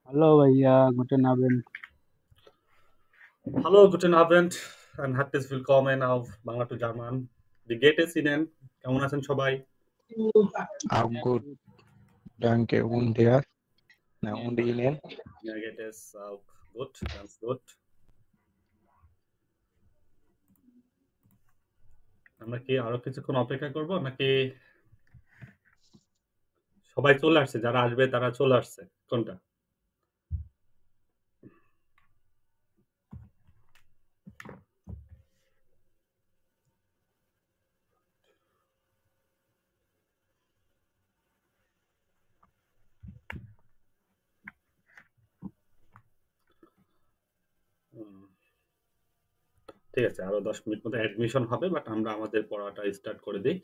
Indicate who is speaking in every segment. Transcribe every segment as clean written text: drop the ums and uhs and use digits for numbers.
Speaker 1: Hallo भैया, guten Abend.
Speaker 2: Hallo, guten Abend und herzlich willkommen auf Bangla to German. Wie geht es Ihnen? কেমন আছেন সবাই?
Speaker 3: I'm
Speaker 1: Sehr
Speaker 3: good,
Speaker 1: gut.
Speaker 3: danke. Und der? Na, und Ihnen?
Speaker 2: Mir geht es auch gut, ganz gut. আমরা কি আরো কিছুক্ষণ অপেক্ষা করব নাকি সবাই চলে আসছে? যারা আসবে তারা চলে আসছে। কোনটা? হুম, ঠিক আছে। আরো ১০ মিনিট মতো অ্যাডমিশন হবে বাট আমরা আমাদের পড়াটা স্টার্ট করে দেই।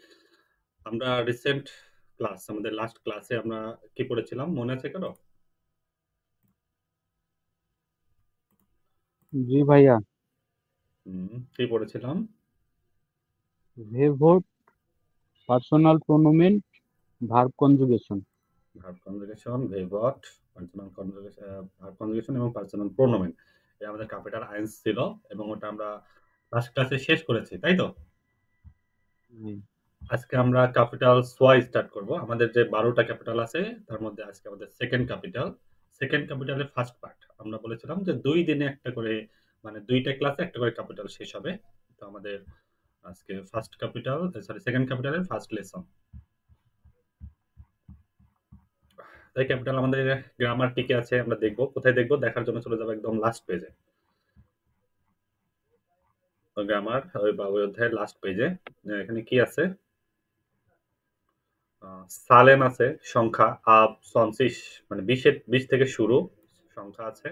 Speaker 2: আমরা রিসেন্ট ক্লাস আমাদের লাস্ট ক্লাসে আমরা কি পড়েছিলাম মনে আছে কারো?
Speaker 1: जी भैया,
Speaker 2: কি পড়েছিলাম?
Speaker 1: verb, personal pronoun, verb conjugation.
Speaker 2: Verb conjugation, verb, personal conjugation, verb conjugation এবং পার্সোনাল প্রোনোমেন। এটা আমাদের ক্যাপিটাল আইনস ছিল এবং ওটা আমরা লাস্ট ক্লাসে শেষ করেছি, তাই তো?
Speaker 1: जी
Speaker 2: আজকে আমরা ক্যাপিটাল সোয়াই স্টার্ট করব। আমাদের যে ১২টা ক্যাপিটাল আছে তার মধ্যে আজকে আমাদের সেকেন্ড ক্যাপিটাল। সেকেন্ড ক্যাপিটালের ফার্স্ট পার্ট। আমরা বলেছিলাম যে ২ দিনে একটা করে মানে ২ টা ক্লাসে একটা করে ক্যাপিটাল শেষ হবে। তো আমাদের আজকে ফার্স্ট ক্যাপিটাল সরি সেকেন্ড ক্যাপিটালের ফার্স্ট লেসন। তাই ক্যাপিটাল আমাদের গ্রামার টিকে আছে আমরা দেখব। কোথায় দেখব? দেখার জন্য চলে যাবো একদম লাস্ট পেজে। গ্রামার ওই অধ্যায়ের লাস্ট পেজে। এখানে কি আছে? সালেন আছে, সংখ্যা, আব, সনসিস মানে ২০ থেকে শুরু সংখ্যা আছে।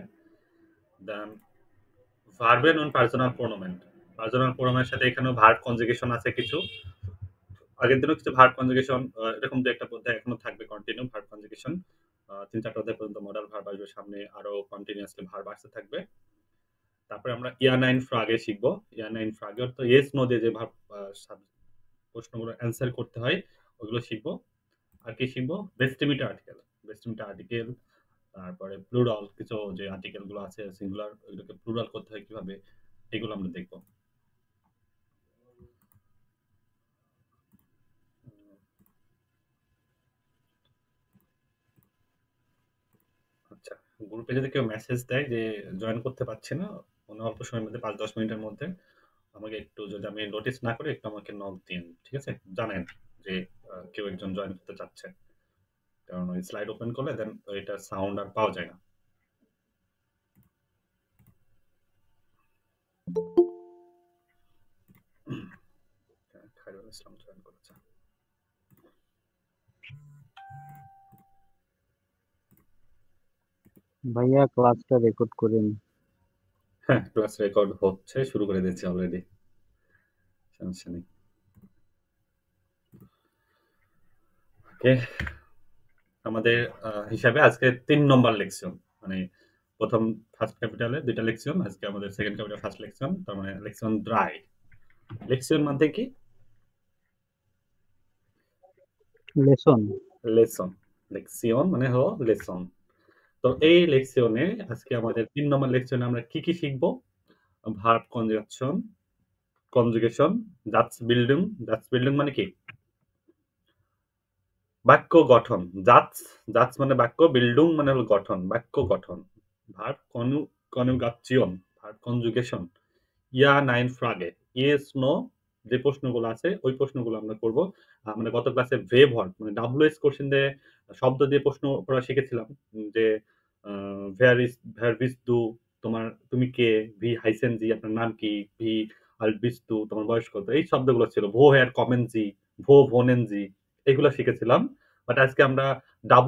Speaker 2: দেন ভার্বেন অন পার্সোনাল প্রোনোমেন। পার্সোনাল প্রোনোমেনের সাথে এখানেও ভার্ব কনজুগেশন আছে কিছু। আগের দিনও কিছু ভার্ব কনজুগেশন এরকম ২-১ টা অধ্যায় এখনো থাকবে কন্টিনিউ ভার্ব কনজুগেশন। ৩-৪ টা অধ্যায় পর্যন্ত মডাল ভার্ব আসবে সামনে আরো কন্টিনিউয়াসলি ভার্ব আসতে থাকবে। তারপরে আমরা ইয়া 9 ফ্রাগে শিখবো। ইয়া 9 ফ্রাগে অর্থ ইয়েস নো দিয়ে যে ভার্ব প্রশ্নগুলো অ্যান্সার করতে হয় ওগুলো শিখবো। আর কি শিখবো? বেস্টিমিটার আর্টিকেল। বেস্টিমিটার আর্টিকেল তারপরে প্লুরাল কিছু যে আর্টিকেল গুলো আছে সিঙ্গুলার ওগুলোকে প্লুরাল করতে হয় কিভাবে এগুলো আমরা দেখবো। আচ্ছা, গ্রুপে যদি কেউ মেসেজ দেয় যে জয়েন করতে পারছি না অন্য অল্প সময়ের মধ্যে ৫-১০ মিনিটের মধ্যে আমাকে একটু যদি আমি নোটিস না করি একটু আমাকে নক দিন। ঠিক আছে? জানেন যে কেউ একজন জয়েন করতে চাচ্ছে। কারণ ওই স্লাইড ওপেন করলে দেন এটার সাউন্ড আর পাওয়া যায় না। খায়রুল ইসলাম জয়েন করেছে।
Speaker 1: भैया ক্লাসটা রেকর্ড করেন।
Speaker 2: হ্যাঁ, ক্লাস রেকর্ড হচ্ছে। শুরু করে দিয়েছি অলরেডি। সমস্যা নেই। ওকে। আমাদের হিসাবে আজকে ৩ নম্বর লেকশন। মানে ১ম ফার্স্ট ক্যাপিটালে ২ টা লেকশন, আজকে আমাদের সেকেন্ড ক্যাপিটাল ফার্স্ট লেকশন। তার মানে লেকশন ড্রাই। লেকশন মানে কি?
Speaker 1: লেসন।
Speaker 2: লেসন। লেকশন মানে হলো লেসন। তো এই লেকশনে আজকে আমাদের ৩ নম্বর লেকশনে আমরা কি শিখব? ভার্ব কনজাংশন, কনজুগেশন, জাটস বিল্ডিং। জাটস বিল্ডিং মানে কি? বাক্য গঠন। জাটস, জাটস মানে বাক্য, বিল্ডিং মানে হলো গঠন, বাক্য গঠন। ভার্ব কনজুগাচিয়ন, ভার্ব কনজুগেশন। ইয়া 9 ফ্রাগে। ইয়েস নো যে প্রশ্নগুলো আছে ওই প্রশ্নগুলো আমরা করব। মানে গত ক্লাসে ভার্ব মানে WH কোশ্চেন দিয়ে শব্দ দিয়ে প্রশ্ন করা শিখেছিলাম। যে ভেয়ার ইস দু তুমি কে? ভি হাইসেন জি আপনার নাম কি? ভি আলবিস দু তোমার বয়স কত? এই শব্দগুলো ছিল। ভো হেয়ার কমেন জি, ভো ভোনেন জি এগুলো শিখেছিলাম। বাট আজকে আমরা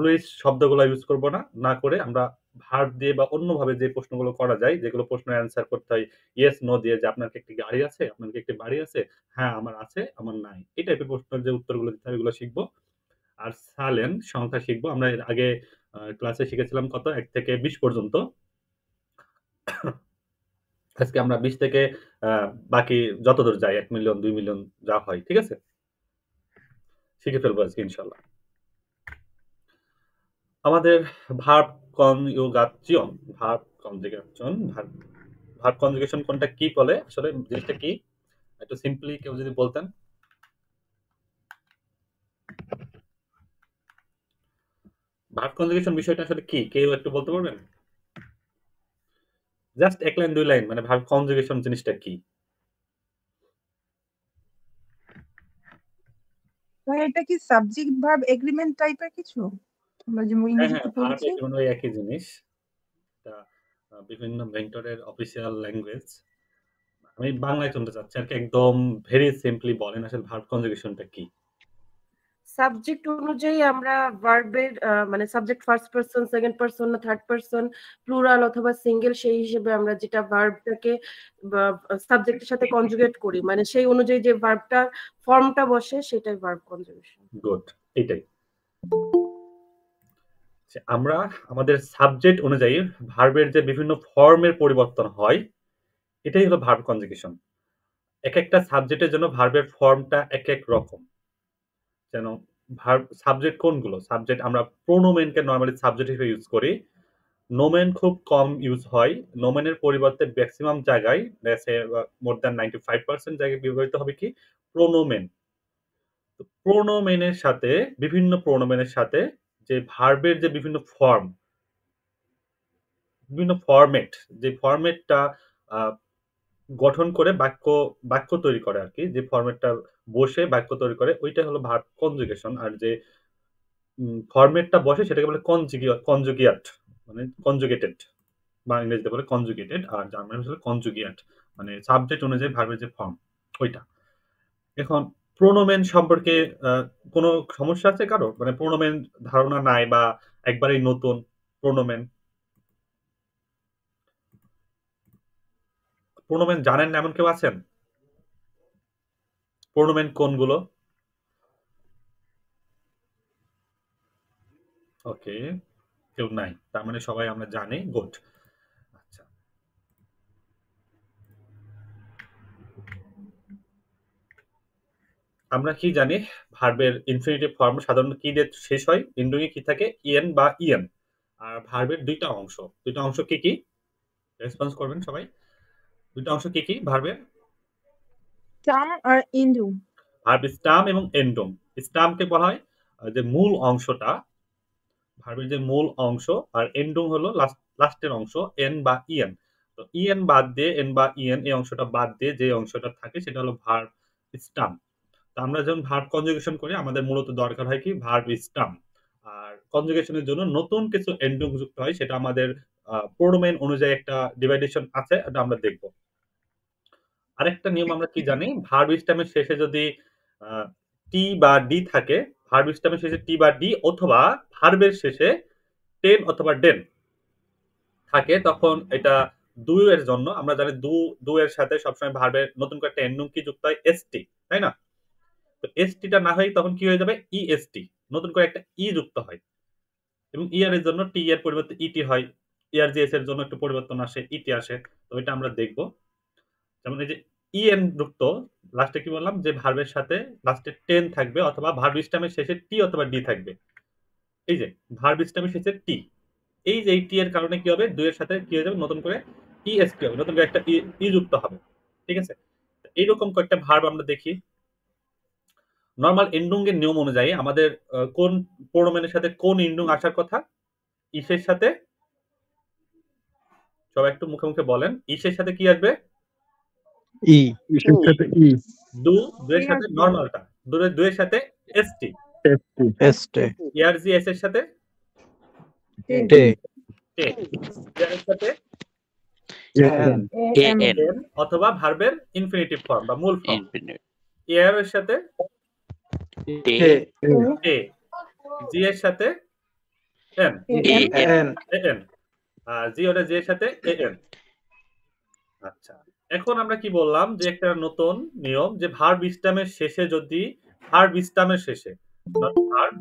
Speaker 2: WH শব্দগুলো ইউজ করব না। না করে আমরা ভার্ব দিয়ে বা অন্যভাবে যে প্রশ্নগুলো করা যায় যেগুলো প্রশ্নের অ্যান্সার করতে হয় ইয়েস নো দিয়ে যে আপনার কি একটি গাড়ি আছে? আপনার কি একটি বাড়ি আছে? হ্যাঁ, আমার আছে, আমার নাই। এই টাইপের প্রশ্নের যে উত্তরগুলো দিতে হয় ওগুলো শিখব। আর সালেন সংখ্যা শিখব। আমরা এর আগে ক্লাসে শিখেছিলাম কত? ১ থেকে ২০ পর্যন্ত। আজকে আমরা ২০ থেকে আ বাকি যতদূর যায় ১ মিলিয়ন, ২ মিলিয়ন যা হয়। ঠিক আছে? শিখে ফেলবো আজকে ইনশাআল্লাহ। আমাদের ভার্ব কনজুগাচিয়ন ভার্ব কনজুগেশন ভার্ব কনজুগেশন কোনটা কি বলে আসলে জিনিসটা কি একটু সিম্পলি কেউ যদি বলতেন ভার্ব কনজুগেশন বিষয়টা আসলে কি কেউ একটু বলতে পারবেন জাস্ট এক লাইন দুই লাইন মানে ভার্ব কনজুগেশন জিনিসটা কি
Speaker 4: এটা কি সাবজেক্ট ভার্ব এগ্রিমেন্ট টাইপের কিছু আমরা যেমন
Speaker 2: হ্যাঁ
Speaker 4: ইংরেজিতে
Speaker 2: ভার্ব
Speaker 4: পড়েছি
Speaker 2: এগ্রিমেন্ট ওই একই জিনিস এটা বিভিন্ন ভেক্টরের অফিসিয়াল ল্যাঙ্গুয়েজ আমি বাংলায় শুনতে চাচ্ছি আর কি একদম ভেরি সিম্পলি বলেন আসলে ভার্ব কনজুগেশনটা কি
Speaker 5: সাবজেক্ট অনুযায়ী আমরা ভার্বের মানে subject first person second person না থার্ড পারসন প্লুরাল অথবা সিঙ্গেল সেই হিসেবে আমরা যেটা ভার্বটাকে সাবজেক্টের সাথে কনজুগেট করি মানে সেই অনুযায়ী যে ভার্বটার ফর্মটা বসে সেটাই ভার্ব কনজুগেশন
Speaker 2: গুড এটাই আমরা আমাদের সাবজেক্ট অনুযায়ী ভার্বের যে বিভিন্ন ফর্মের পরিবর্তন হয় এটাই হলো ভার্ব কনজুগেশন এক একটা সাবজেক্টের জন্য ভার্বের ফর্মটা এক এক রকম যেন ভার্ব সাবজেক্ট কোনগুলো সাবজেক্ট আমরা প্রোনোমেনকে নরমালি সাবজেক্ট হিসেবে ইউজ করি নোমেন খুব কম ইউজ হয় নোমেনের পরিবর্তে ম্যাক্সিমাম জায়গায় মোর দ্যান 95% জায়গায় ব্যবহৃত হবে কি প্রোনোমেন প্রোনোমেনের সাথে বিভিন্ন প্রোনোমেনের সাথে যে ভার্বের যে বিভিন্ন ফর্ম বিভিন্ন ফরম্যাট যে ফরম্যাটটা গঠন করে বাক্য তৈরি করে আর কি যে ফরম্যাটটা বসে বাক্য তৈরি করে ওইটা হলো ভার্ব কনজুগেশন আর যে ফরম্যাটটা বসে সেটাকে বলে কনজুগিয়েট মানে কনজুগেটেড বা ইংরেজিতে বলে কনজুগেটেড আর জার্মান ভাষায় কনজুগিয়েট মানে সাবজেক্ট অনুযায়ী ভার্বের যে ফর্ম ওইটা এখন প্রোনোমেন সম্পর্কে কোনো সমস্যা আছে কারো মানে প্রোনোমেন ধারণা নাই বা একবারেই নতুন প্রোনোমেন প্রোনোমেন জানেন না এমন কেউ আছেন প্রোনোমেন কোনগুলো ওকে কেউ নাই তার মানে সবাই আমরা জানি গুড আচ্ছা আমরা কি জানি ভার্বের ইনফিনিটিভ ফর্ম সাধারণত কি দিয়ে শেষ হয় ইন্ডুং এ কি থাকে ইএন বা ইএন আর ভার্বের দুইটা অংশ কি কি রেসপন্স করবেন সবাই দুইটা অংশ কি কি ভার্বের
Speaker 4: স্টাম আর ইন্ডুং
Speaker 2: ভার্ব স্টাম এবং এন্ডুম স্টামকে বলা হয় যে মূল অংশটা ভার্বের যে মূল অংশ আর এন্ডুম হলো লাস্টের অংশ এন বা ইএন তো ইএন বাদ দিয়ে এন বা ইএন এই অংশটা বাদ দিয়ে যে অংশটা থাকে সেটা হলো ভার্ব স্টাম তো আমরা যখন ভার্ব কনজুগেশন করি আমাদের মূলত দরকার হয় কি ভার্ব স্টাম আর কনজুগেশনের জন্য নতুন কিছু এন্ডুং যুক্ত হয় সেটা আমাদের প্রোনোমেন অনুযায়ী একটা ডিভাইডেশন আছে এটা আমরা দেখব আরেকটা নিয়ম আমরা কি জানি ভার্ব স্টামের শেষে যদি টি বা ডি থাকে ভার্ব স্টামের শেষে টি বা ডি অথবা ভার্বের শেষে টেন অথবা ডেন থাকে তখন এটা ডু এর জন্য আমরা জানি ডু এর সাথে সবসময় ভার্বের নতুন করে একটা এন্ডুং কি যুক্ত হয় এসটি তাই না তো এসটিটা না হয় তখন কি হয়ে যাবে ইএসটি নতুন করে একটা ই যুক্ত হয় এবং ইয়ার এর জন্য টি এর পরিবর্তে ইটি হয় ইআরজিএস এর জন্য একটু পরিবর্তন আসে ইটি আসে তো এটা আমরা দেখব যেমন এই যে ইএন যুক্ত লাস্টে কি বললাম যে ভার্বের সাথে লাস্টে টেন থাকবে অথবা ভার্ব স্টামের শেষে টি অথবা ডি থাকবে এই যে ভার্ব স্টামের শেষে টি এই যে টি এর কারণে কি হবে দুইয়ের সাথে কি হয়ে যাবে নতুন করে ইএসটি হবে নতুন করে একটা ই যুক্ত হবে ঠিক আছে এইরকম কয়েকটা ভার্ব আমরা দেখি নরমাল এন্ডুং এর নিয়ম অনুযায়ী আমাদের কোন প্রোনোমেনের সাথে কোন এন্ডুং আসার কথা ইসের সাথে সবাই একটু মুখে মুখে বলেন ইসের সাথে কি আসবে
Speaker 3: ই ইসের সাথে ই
Speaker 2: দুয়ের সাথে নরমালটা দুয়ের সাথে এসটি
Speaker 3: এসটে
Speaker 2: ইআরজিএস এর সাথে
Speaker 3: টে
Speaker 2: তে ইয়ার এর সাথে
Speaker 3: এন
Speaker 6: এন
Speaker 2: অথবা ভার্বের ইনফিনিটিভ ফর্ম বা মূল ফর্ম
Speaker 6: ইনফিনিট
Speaker 2: এর এর সাথে
Speaker 6: তে
Speaker 2: তে জি এর সাথে এন
Speaker 3: এন
Speaker 2: এন আর জি ওটা জি এর সাথে এন আচ্ছা এখন আমরা কি বললাম যে একটা নতুন নিয়ম যে ভার্ব স্টামের শেষে যদি ভার্ব স্টামের শেষে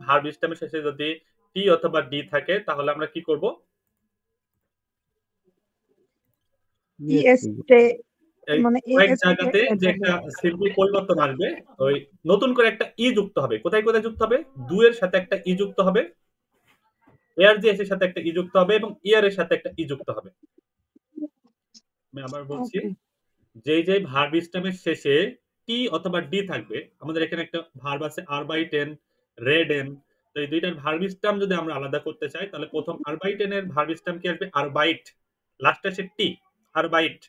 Speaker 2: ভার্ব স্টামের শেষে যদি টি অথবা ডি থাকে তাহলে আমরা কি করব
Speaker 4: মানে
Speaker 2: কয়েক জায়গাতে যে একটা সিম্পলি পরিবর্তন আসবে ওই নতুন করে একটা ই যুক্ত হবে কোথায় কোথায় যুক্ত হবে দুয়ের সাথে একটা ই যুক্ত হবে ARGS এর সাথে একটা ই যুক্ত হবে এবং ইয়ার এর সাথে একটা ই যুক্ত হবে। আমি আবার বলছি,
Speaker 4: ওকে
Speaker 2: যে ভার্ব স্টেমের শেষে টি অথবা ডি থাকবে, আমাদের এখানে একটা ভার্ব আছে আরবাইটেন, রেডেন। তো এই দুইটার ভার্ব স্টেম যদি আমরা আলাদা করতে চাই তাহলে প্রথম আরবাইটেনের ভার্ব স্টেম কি আসবে? আরবাইট, লাস্টে আসে টি, আরবাইট।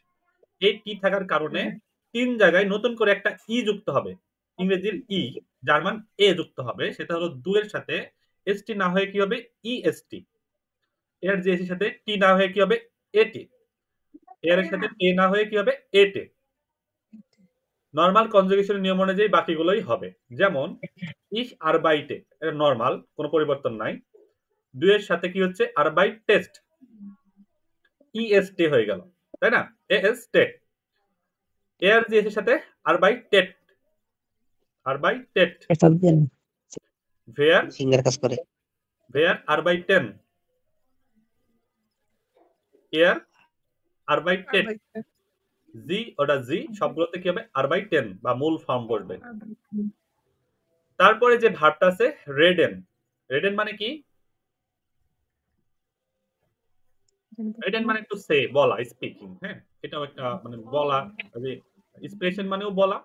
Speaker 2: এই টি থাকার কারণে তিন জায়গায় নতুন করে একটা ই যুক্ত হবে, ইংরেজির ই, জার্মান এ যুক্ত হবে। সেটা হলো দু এর সাথে এসটি না হয়ে কি হবে? ইএসটি। এর যে এর সাথে টি না হয়ে কি হবে? এটি। এর সাথে তে না হয়ে কি হবে? এটে। নরমাল কনজুগেশনের নিয়ম অনুযায়ী বাকিগুলোই হবে। যেমন ইস আরবাইটে, এটা নরমাল, কোনো পরিবর্তন নাই। দুইয়ের সাথে কি হচ্ছে? আরবাইট টেস্ট, ইএসটি হয়ে গেল, তাই না? As TET. এর যে এর সাথে আরবাইট টেট, আরবাইট টেট। ভেয়ার
Speaker 6: সিঙ্গার কাজ করে
Speaker 2: ভেয়ার আরবাইটেন, এর আরবাইট টেট। জি ওটা জি, সবগুলোতে কি হবে? আরবাইটেন বা মূল ফর্ম বসবে। তারপরে যে ভার্বটা আছে রেডেন, রেডেন মানে কি? রেডেন মানে একটু সে, বলা, স্পিকিং। হ্যাঁ, এটাও একটা মানে বলা, যে এক্সপ্রেশন মানেও বলা,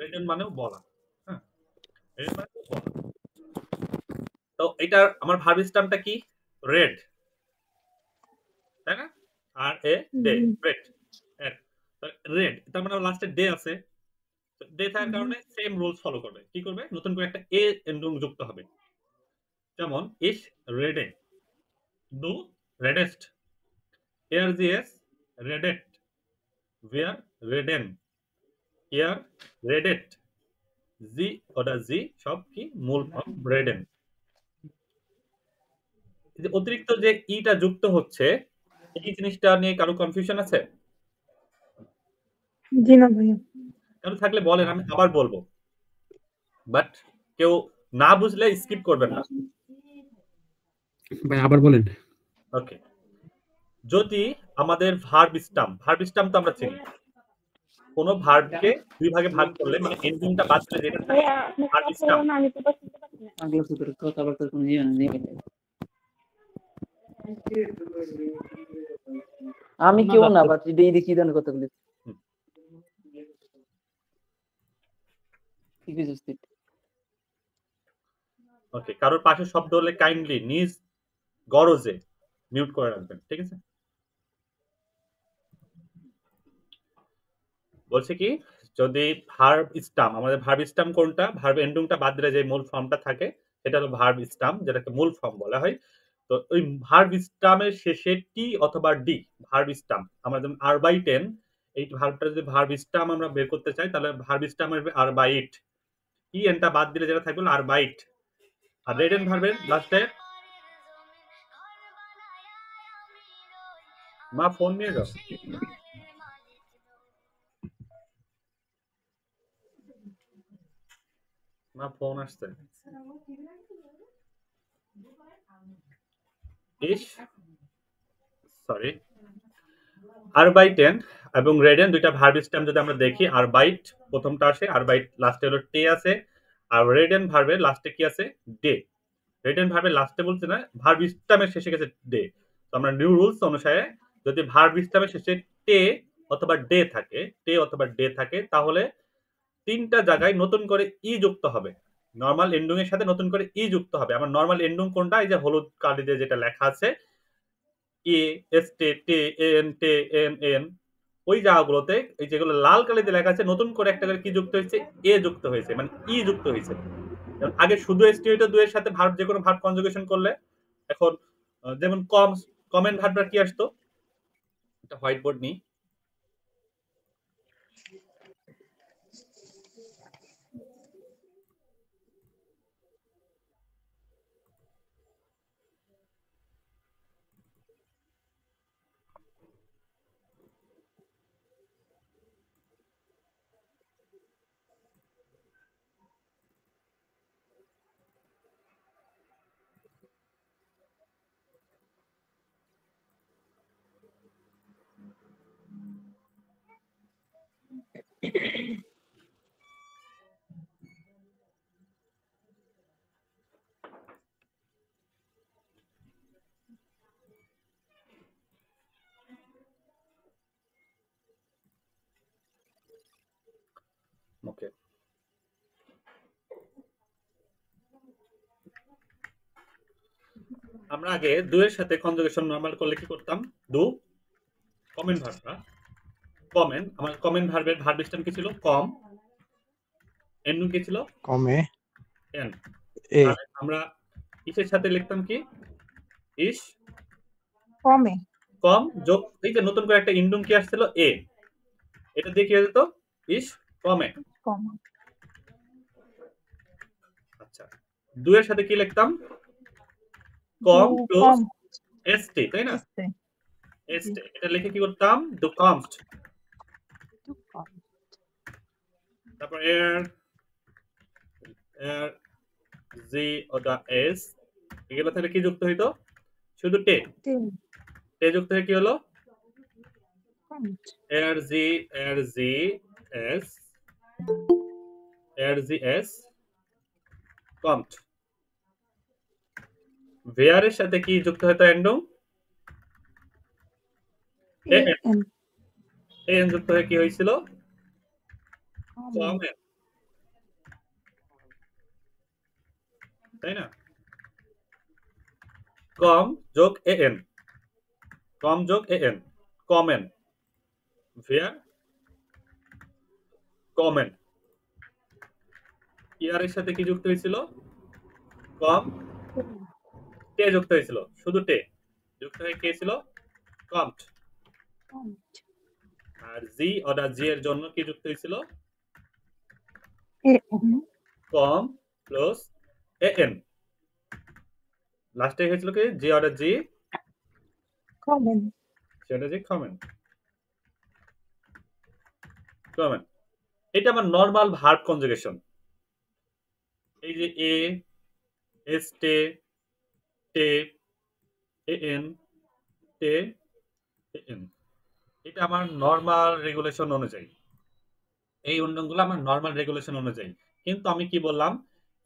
Speaker 2: রেডেন মানেও বলা। হ্যাঁ, রেডেন মানে বলা। তো এটা আমার ভার্ব স্টেমটা কি? রেড, তাই না? আর এ ডে, রেড, রেড। তার মানে লাস্টে ডে আছে, ডে থাকার কারণে সেম রুলস ফলো করবে। কি করবে? নতুন করে একটা এ এন্ডিং যুক্ত হবে। যেমন ইস রেডে, দু রেডেস্ট, ARGS রেডেট, ওয়ার রেডেন, ইয়ার রেডেট, জি ওটা জি, সব কি? মূল ফর্ম রেডেন। যে অতিরিক্ত যে ইটা যুক্ত হচ্ছে, এই জিনিসটা নিয়ে কারো কনফিউশন আছে?
Speaker 4: জি না ভাইয়া
Speaker 2: কারো থাকলে বলেন, আমি আবার বলবো, বাট কেউ না বুঝলে স্কিপ করবেন না।
Speaker 7: ভাই আবার বলেন।
Speaker 2: ওকে, যদি আমাদের ভার্ব স্টাম তো আমরা চিনি, কোন ভার্বকে দুই ভাগে ভাগ করলে মানে এন্ডিংটা বাদ দিলে যেটা থাকে ভার্ব স্টাম।
Speaker 8: আমি কেউ না, বাট এই দেখি দেন কতগুলি
Speaker 2: ওকে, কারোর পাশে শব্দ হলে কাইন্ডলি নিজ গরজে মিউট করে রাখবেন, ঠিক আছে? বলছে কি, যদি ভার্ব স্টাম, আমাদের ভার্ব স্টাম কোনটা? ভার্ব এন্ডিংটা বাদ দিলে যে মূল ফর্মটা থাকে সেটা হলো ভার্ব স্টাম, যেটাকে মূল ফর্ম বলা হয়। তো ওই ভার্ব স্টামের শেষে টি অথবা ডি, ভার্ব স্টাম, আমরা যেমন আরবাইটেন, এই ভার্বটা যদি ভার্ব স্টাম আমরা বের করতে চাই তাহলে ভার্ব স্টাম আসবে আরবাইট, ই এনটা বাদ দিলে যেটা থাকবে আরবাইট। আর রেডেন ভার্বের লাস্টে, মা ফোন নিয়ে যাও, মা ফোন আসছে। সরি, আরবাইটেন এবং রেডেন দুইটা ভার্ব স্টেম যদি আমরা দেখি, আরবাইট প্রথমটা আসে, আরবাইট লাস্টে হলো টে আছে, আর রেডেন ভার্বের লাস্টে কি আছে? ডে। রেডেন ভার্বের লাস্টে বলছে না, ভার্ব স্টেমের শেষে গেছে ডে। তো আমরা নিউ রুলস অনুসারে যদি ভার্ব স্টেমের শেষে টে অথবা ডে থাকে, টে অথবা ডে থাকে, তাহলে তিনটা জায়গায় নতুন করে ই যুক্ত হবে, নরমাল এন্ডিং এর সাথে নতুন করে ই যুক্ত হবে। আমার নরমাল এন্ডিং কোনটা? এই যে হলুদ কালি দিয়ে যেটা লেখা আছে এ এস টে টে এন টে এন এন, ওই জায়গাগুলোতে এই যেগুলো লাল কালিতে লেখা আছে নতুন করে একটা করে কি যুক্ত হয়েছে? এ যুক্ত হয়েছে, মানে ই যুক্ত হয়েছে। আগে শুধু এসটি হইতো, দুইয়ের সাথে ভার্ব, যে কোনো ভার্ব কনজুগেশন করলে। এখন যেমন কমেন্ট ভার্বটা কি আসতো? একটা হোয়াইট বোর্ড নিই, আমরা আগে দু এর সাথে কনজুগেশন নরমাল করলে কি করতাম? দু কমেন্ট ভার্বটা কমেন্ট, আমার কমেন্ট ভার্বের ভার্ব সিস্টেম কি ছিল? কম, এন্ডুম কি ছিল?
Speaker 3: Come
Speaker 2: N.
Speaker 3: A.
Speaker 2: তাহলে আমরা ইসের সাথে লিখতাম কি? ইস
Speaker 4: কমে
Speaker 2: কম যোগ এই যে নতুন করে একটা ইন্ডুম কি আসছিল? এ। এটা দিয়ে কি হয়ে যেত? ইস কমে।
Speaker 4: কম
Speaker 2: আচ্ছা, দু এর সাথে কি লিখতাম? কম প্লাস
Speaker 4: কম
Speaker 2: এসটি, তাই না?
Speaker 4: এসছে
Speaker 2: এসটি এটা লিখে কি করতাম? দু কমস্ট।
Speaker 4: কম
Speaker 2: তারপর এর এর জি ওটা এস এগুলো তাহলে কি যুক্ত হইতো? শুধু টে।
Speaker 4: টেন
Speaker 2: টে যুক্ত হয়ে কি হলো?
Speaker 4: কমট
Speaker 2: এর জি এস কমট। ভেয়ার এর সাথে কি যুক্ত হতো? এন্ডুম এ
Speaker 4: এন
Speaker 2: এন যুক্ত হয়ে কি হয়েছিল?
Speaker 4: কম
Speaker 2: কমেন, তাই না? কম যোগ এন, কম যোগ এন, কমেন। ভেয়ার কমেন। ইয়ার এর সাথে কি যুক্ত হয়েছিল? কম টে যুক্ত হয়েছিল, শুধু টে যুক্ত হয়ে কে ছিল? কমট।
Speaker 4: কমট
Speaker 2: আর জি অর্ডার জি এর জন্য কি যুক্ত হয়েছিল?
Speaker 4: এন
Speaker 2: কম প্লাস এন। লাস্টে হয়েছিল কি? জি অর্ডার জি
Speaker 4: কমেন
Speaker 2: সেটা যে কমেন্ট কমেন্ট। এটা আমার নরমাল ভার্ব কনজুগেশন। এই যে এ এস টে টে এন টে এন, এটা আমার নরমাল রেগুলেশন অনুযায়ী, এই উন্নয়নগুলো আমার নরমাল রেগুলেশন অনুযায়ী। কিন্তু আমি কি বললাম?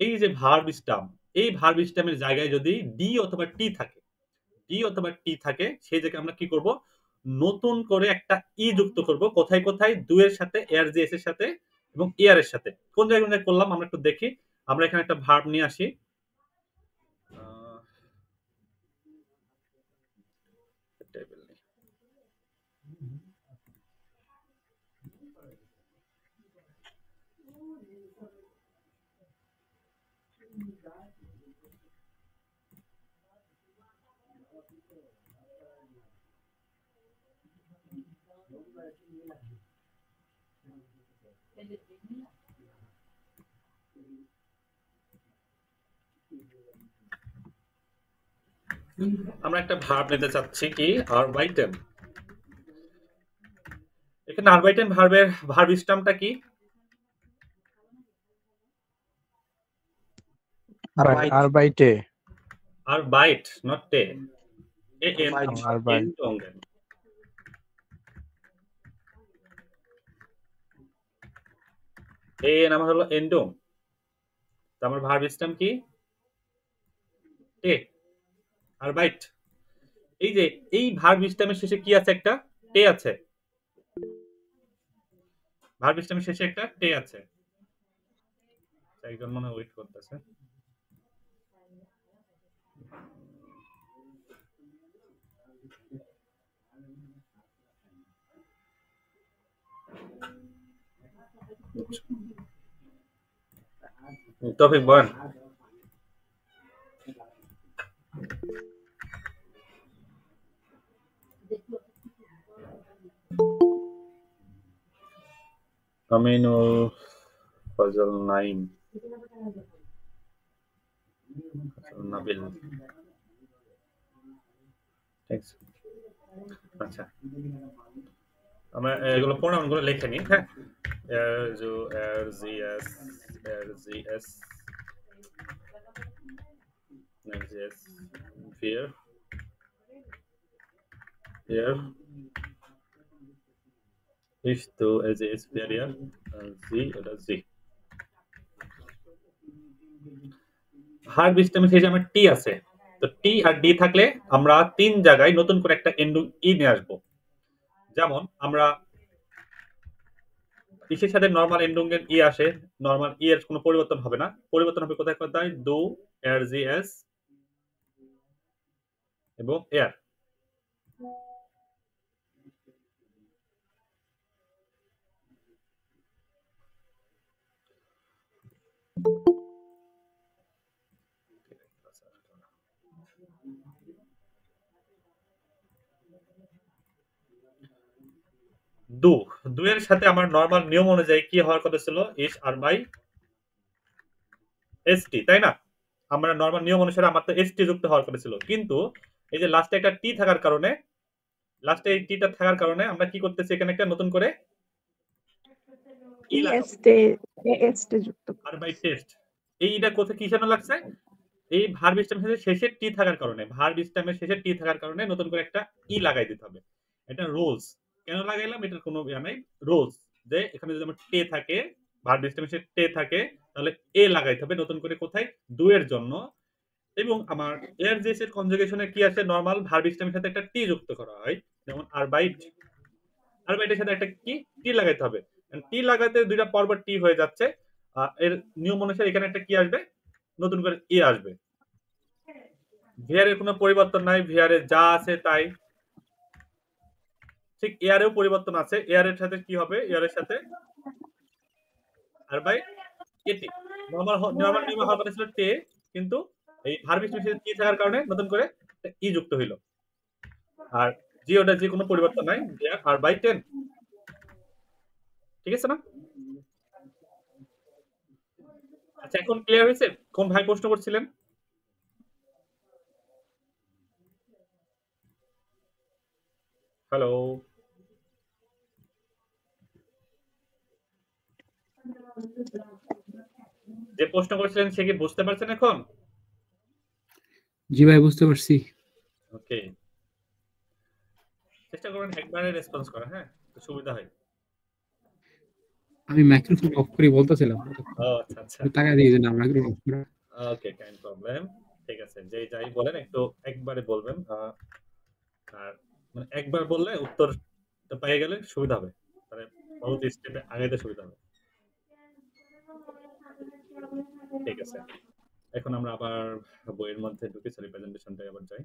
Speaker 2: এই যে ভার্ব স্টাম, এই ভার্ব স্টামের জায়গায় যদি ডি অথবা টি থাকে, সেই জায়গায় আমরা কি করব? নতুন করে একটা ই যুক্ত করব। কোথায় কোথায়? দু এর সাথে, এর জি এস এর সাথে এবং ইয়ার এর সাথে। কোন জায়গায় করলাম আমরা একটু দেখি। আমরা এখানে একটা ভার্ব নিয়ে আসি। আমরা একটা ভার্ব নিতে চাচ্ছি কি? আরবাইটেন। এখানে আরবাইটেন ভার্বের ভার্ব স্টামটা কি?
Speaker 3: Arbeite.
Speaker 2: আরবাইট, নট টে। A N
Speaker 3: Arbeit.
Speaker 2: এন্ডুঙ্গেন। এন আমার হলো এন্ডুম। আমার ভার্ব স্টাম কি? টে, আরবাইট। এই যে এই ভার্ব স্টামের শেষে কি আছে? একটা টে আছে। ভার্ব স্টামের শেষে একটা টে আছে। একজন মনে হয় ওয়েট করতেছে। তৌফিক বলেন। আমিনুল ফজল নাইম নাবিল। আচ্ছা, আমরা এগুলো প্রোনাউনগুলো লিখে নিই। হ্যাঁ, এর জি এস ফিয়ার ইস তো এজ এস ফিয়ার জি ওটা জি। ভার্ব স্টেমে শেষে আমার টি আছে। তো টি আর ডি থাকলে আমরা তিন জায়গায় নতুন করে একটা এন্ডুং ই নিয়ে আসবো। যেমন আমরা ইসের সাথে নরমাল এন্ডুং এর ই আসে, নরমাল ই এর কোনো পরিবর্তন হবে না। পরিবর্তন হবে কোথায় কোথায়? দু এর জি এস এবং এয়ার। দুয়ের সাথে আমার নরমাল নিয়ম অনুযায়ী কি হওয়ার কথা ছিল, ইস আর বাই এসটি, তাই না? আমরা নরমাল নিয়ম অনুসারে আমার তো এসটি যুক্ত হওয়ার কথা ছিল, কিন্তু এই যে লাস্টে একটা টি থাকার কারণে, লাস্টে এই টিটা থাকার কারণে আমরা কি করতেছি, এখানে একটা নতুন করে ই লাগাবো,
Speaker 4: এসটে যুক্ত
Speaker 2: আর বাই টেস্ট। এইটা কোথায় কি যেন লাগছে, এই ভার্ব স্টেমের শেষে টি থাকার কারণে, ভার্ব স্টেমের শেষে টি থাকার কারণে নতুন করে একটা ই লাগাই দিতে হবে। এটা রুলস। কেন লাগাইলাম এটার কোনো ইয়া নাই, রুলস যে এখানে যদি আমার টে থাকে, ভার্ব স্টেমের শেষে টে থাকে, তাহলে এ লাগাইতে হবে নতুন করে, কোথায়, দুয়ের জন্য। এবং আমার এর যে কনজুগেশনে কি আছে, নরমাল ভার্ব স্টেমের সাথে একটা টি যুক্ত করা হয়, যেমন আরবাইট, আরবাইটের সাথে একটা কি টি লাগাইতে হবে। টি লাগাতে দুইটা পরপর টি হয়ে যাচ্ছে, এর নিয়ম অনুসারে এখানে একটা কি আসবে, নতুন করে এ আসবে। ভিআর এর কোনো পরিবর্তন নাই, ভিআর এর যা আছে তাই। ঠিক এয়ারেও পরিবর্তন আছে, এয়ারের সাথে কি হবে, এয়ারের সাথে আর বাই এটি। নরমাল নিয়ম হওয়ার কথা ছিল তে, কিন্তু এই ভার্ব স্টেমের সাথে টি থাকার কারণে নতুন করে ই যুক্ত হইল। আর জি ওটা যে কোনো পরিবর্তন নাই, ভিআর আর বাই 10। ঠিক আছে না? আচ্ছা, এখন ক্লিয়ার হয়েছে? কোন ভাই প্রশ্ন করছিলেন? হ্যালো, যে প্রশ্ন করেছিলেন সে কি বুঝতে পারছেন এখন?
Speaker 7: জি ভাই, বুঝতে পারছি।
Speaker 2: ওকে, চেষ্টা করবেন একবারে রেসপন্স করা, হ্যাঁ, তো সুবিধা হয়।
Speaker 7: আমি মাইক্রোফোন অফ করে বলতেছিলাম,
Speaker 2: ও আচ্ছা আচ্ছা,
Speaker 7: টাকা দিয়ে দিলাম মাইক্রোফোন অফ করে।
Speaker 2: ওকে, কাইন প্রবলেম। ঠিক আছে, যে যাই বলেন একটু একবারে বলবেন, আর মানে একবার বললে উত্তর পেয়ে গেলে সুবিধা হবে, মানে বহুত স্টেপে আগাইতে সুবিধা হবে। ঠিক আছে, এখন আমরা আবার বইয়ের মধ্যে ঢুকে সরি প্রেজেন্টেশনটাই আবার যাই।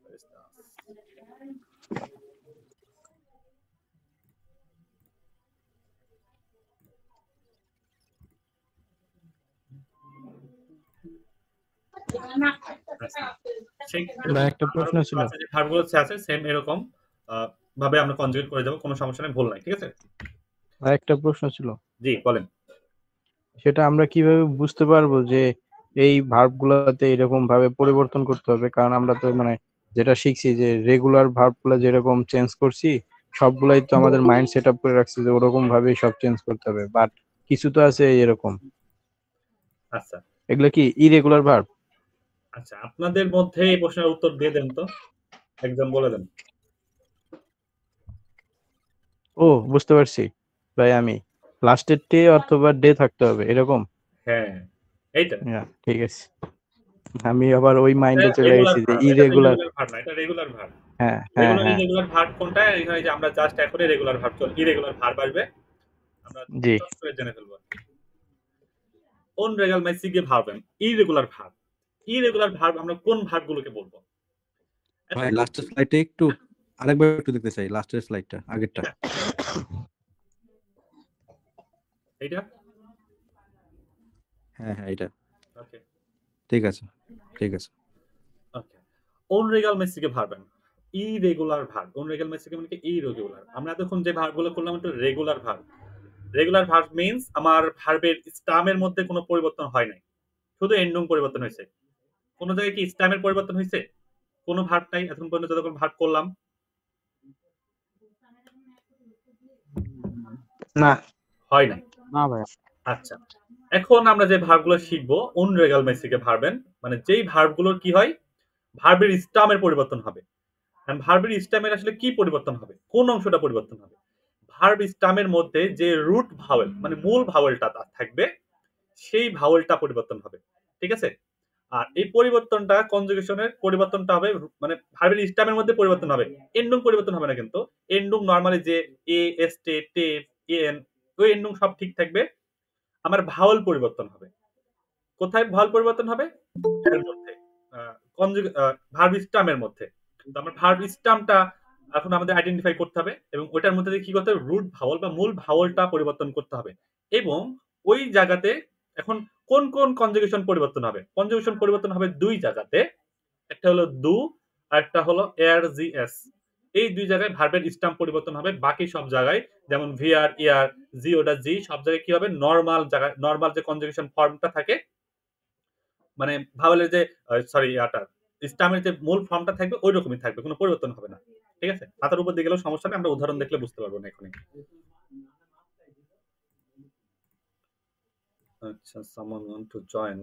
Speaker 2: where is the-
Speaker 3: ভাই, একটা প্রশ্ন ছিল।
Speaker 2: যে ভার্বগুলো আছে সেম এরকম ভাবে আমরা কনজুগেট করে যাব, কোনো সমস্যা নেই, ভুল নাই। ঠিক আছে,
Speaker 3: ভাই, একটা প্রশ্ন ছিল।
Speaker 2: জি বলেন।
Speaker 3: সেটা আমরা কিভাবে বুঝতে পারবো যে এই ভার্ব গুলাতে এরকম ভাবে পরিবর্তন করতে হবে? কারণ আমরা তো মানে যেটা শিখছি যে রেগুলার ভার্ব গুলা যেরকম চেঞ্জ করছি, সবগুলাই তো আমাদের মাইন্ড সেট আপ করে রাখছি যে ওরকম ভাবেই সব চেঞ্জ করতে হবে, বাট কিছু তো আছে এরকম।
Speaker 2: আচ্ছা
Speaker 3: এগুলা কি ইরেগুলার ভার্ব?
Speaker 2: আচ্ছা, আপনাদের মধ্যে এই প্রশ্নের উত্তর দিয়ে দেন তো, একদম বলে দেন।
Speaker 3: ও, বুঝতে পারছি ভাই, আমি লাস্টের টে অথবা ডে থাকতে হবে এরকম।
Speaker 2: হ্যাঁ, এইটা
Speaker 3: ঠিক আছে, আমি আবার ওই মাইন্ডে চলে
Speaker 2: রেগুলার
Speaker 3: গেছি যে
Speaker 2: ভার্ব, এটা
Speaker 3: ইরেগুলার।
Speaker 2: ভার্ব না, এটা রেগুলার ভার্ব।
Speaker 3: হ্যাঁ হ্যাঁ
Speaker 2: রেগুলার
Speaker 3: হ্যাঁ,
Speaker 2: ইরেগুলার ভার্ব কোনটা, এখানে যে আমরা জাস্ট এখনই রেগুলার ভার্ব চল, ইরেগুলার ভার্ব আসবে, আমরা
Speaker 3: জি।
Speaker 2: চট করে জেনে ফেলবো। unregelmäßige Verben, irregular verb। irregular verb আমরা কোন ভার্বগুলোকে বলবো?
Speaker 9: ভাই লাস্টের স্লাইডে একটু আরেকবার একটু দেখতে চাই, লাস্টের স্লাইডটা আগেরটা।
Speaker 2: এইটা,
Speaker 9: হ্যাঁ হ্যাঁ, এটা
Speaker 2: ওকে
Speaker 9: ঠিক আছে, ঠিক আছে।
Speaker 2: ওকে, unregelmäßige Verben, irregular verb। unregelmäßige মানে কি irregular। আমরা এতক্ষণ যে ভার্বগুলো করলাম এটা regular verb. Regular verb means আমার ভার্বের স্টামের মধ্যে কোনো পরিবর্তন হয় নাই, শুধু এন্ডং পরিবর্তন হয়েছে। কোন জায়গায় কি স্টামের পরিবর্তন হয়েছে? কোনো ভার্ব নাই এখন পর্যন্ত, যতক্ষণ ভার্ব করলাম
Speaker 3: না,
Speaker 2: হয় নাই।
Speaker 1: না ভাই,
Speaker 2: আচ্ছা, এখন আমরা যে ভার্বগুলো শিখবো unregelmäßige Verben, মানে যেই ভার্বগুলোর কি হয়, ভার্বের স্টামের পরিবর্তন হবে। এন্ড ভার্বের স্টামের আসলে কি পরিবর্তন হবে, কোন অংশটা পরিবর্তন হবে? ভার্ব স্টামের মধ্যে যে রুট ভাওয়েল মানে মূল ভাওয়েলটা থাকবে, সেই ভাওয়েলটা পরিবর্তন হবে। ঠিক আছে, আর এই পরিবর্তনটা কনজুগেশনের পরিবর্তনটা হবে, মানে ভার্বের স্টামের মধ্যে পরিবর্তন হবে, এন্ডং পরিবর্তন হবে না। কিন্তু এন্ডং নরমালি যে এ এস টে টে এন, ওই এন্ডং সব ঠিক থাকবে, আমার ভাওয়েল পরিবর্তন হবে। কোথায় ভাওয়েল পরিবর্তন হবে? এর মধ্যে ভার্ব স্টামের মধ্যে। তো আমরা ভার্ব স্টামটা এখন আমাদের আইডেন্টিফাই করতে হবে এবং ওটার মধ্যে দিয়ে কি করতে হবে, রুট ভাওয়াল বা মূল ভাওয়ালটা পরিবর্তন করতে হবে এবং ওই জায়গাতে এখন কোন কোন কনজুগেশন পরিবর্তন হবে। কনজুগেশন পরিবর্তন হবে দুই জায়গাতে, একটা হলো দু আর একটা হলো এর জি এস। এই দুই জায়গায় ভার্বের স্টাম্প পরিবর্তন হবে, বাকি সব জায়গায় যেমন ভিআর ইয়ার জি ওটা জি সব জায়গায় কি হবে, নরমাল জায়গায় নরমাল যে কনজুগেশন ফর্মটা থাকে মানে ভাওয়েলের যে সরি স্টামের যে মূল ফর্মটা থাকবে ওই রকমই থাকবে, কোনো পরিবর্তন হবে না। ঠিক আছে, মাথার উপর দিয়ে গেলেও সমস্যা নেই, আমরা উদাহরণ দেখলে বুঝতে পারবো না এখনই। আচ্ছা, someone want to join?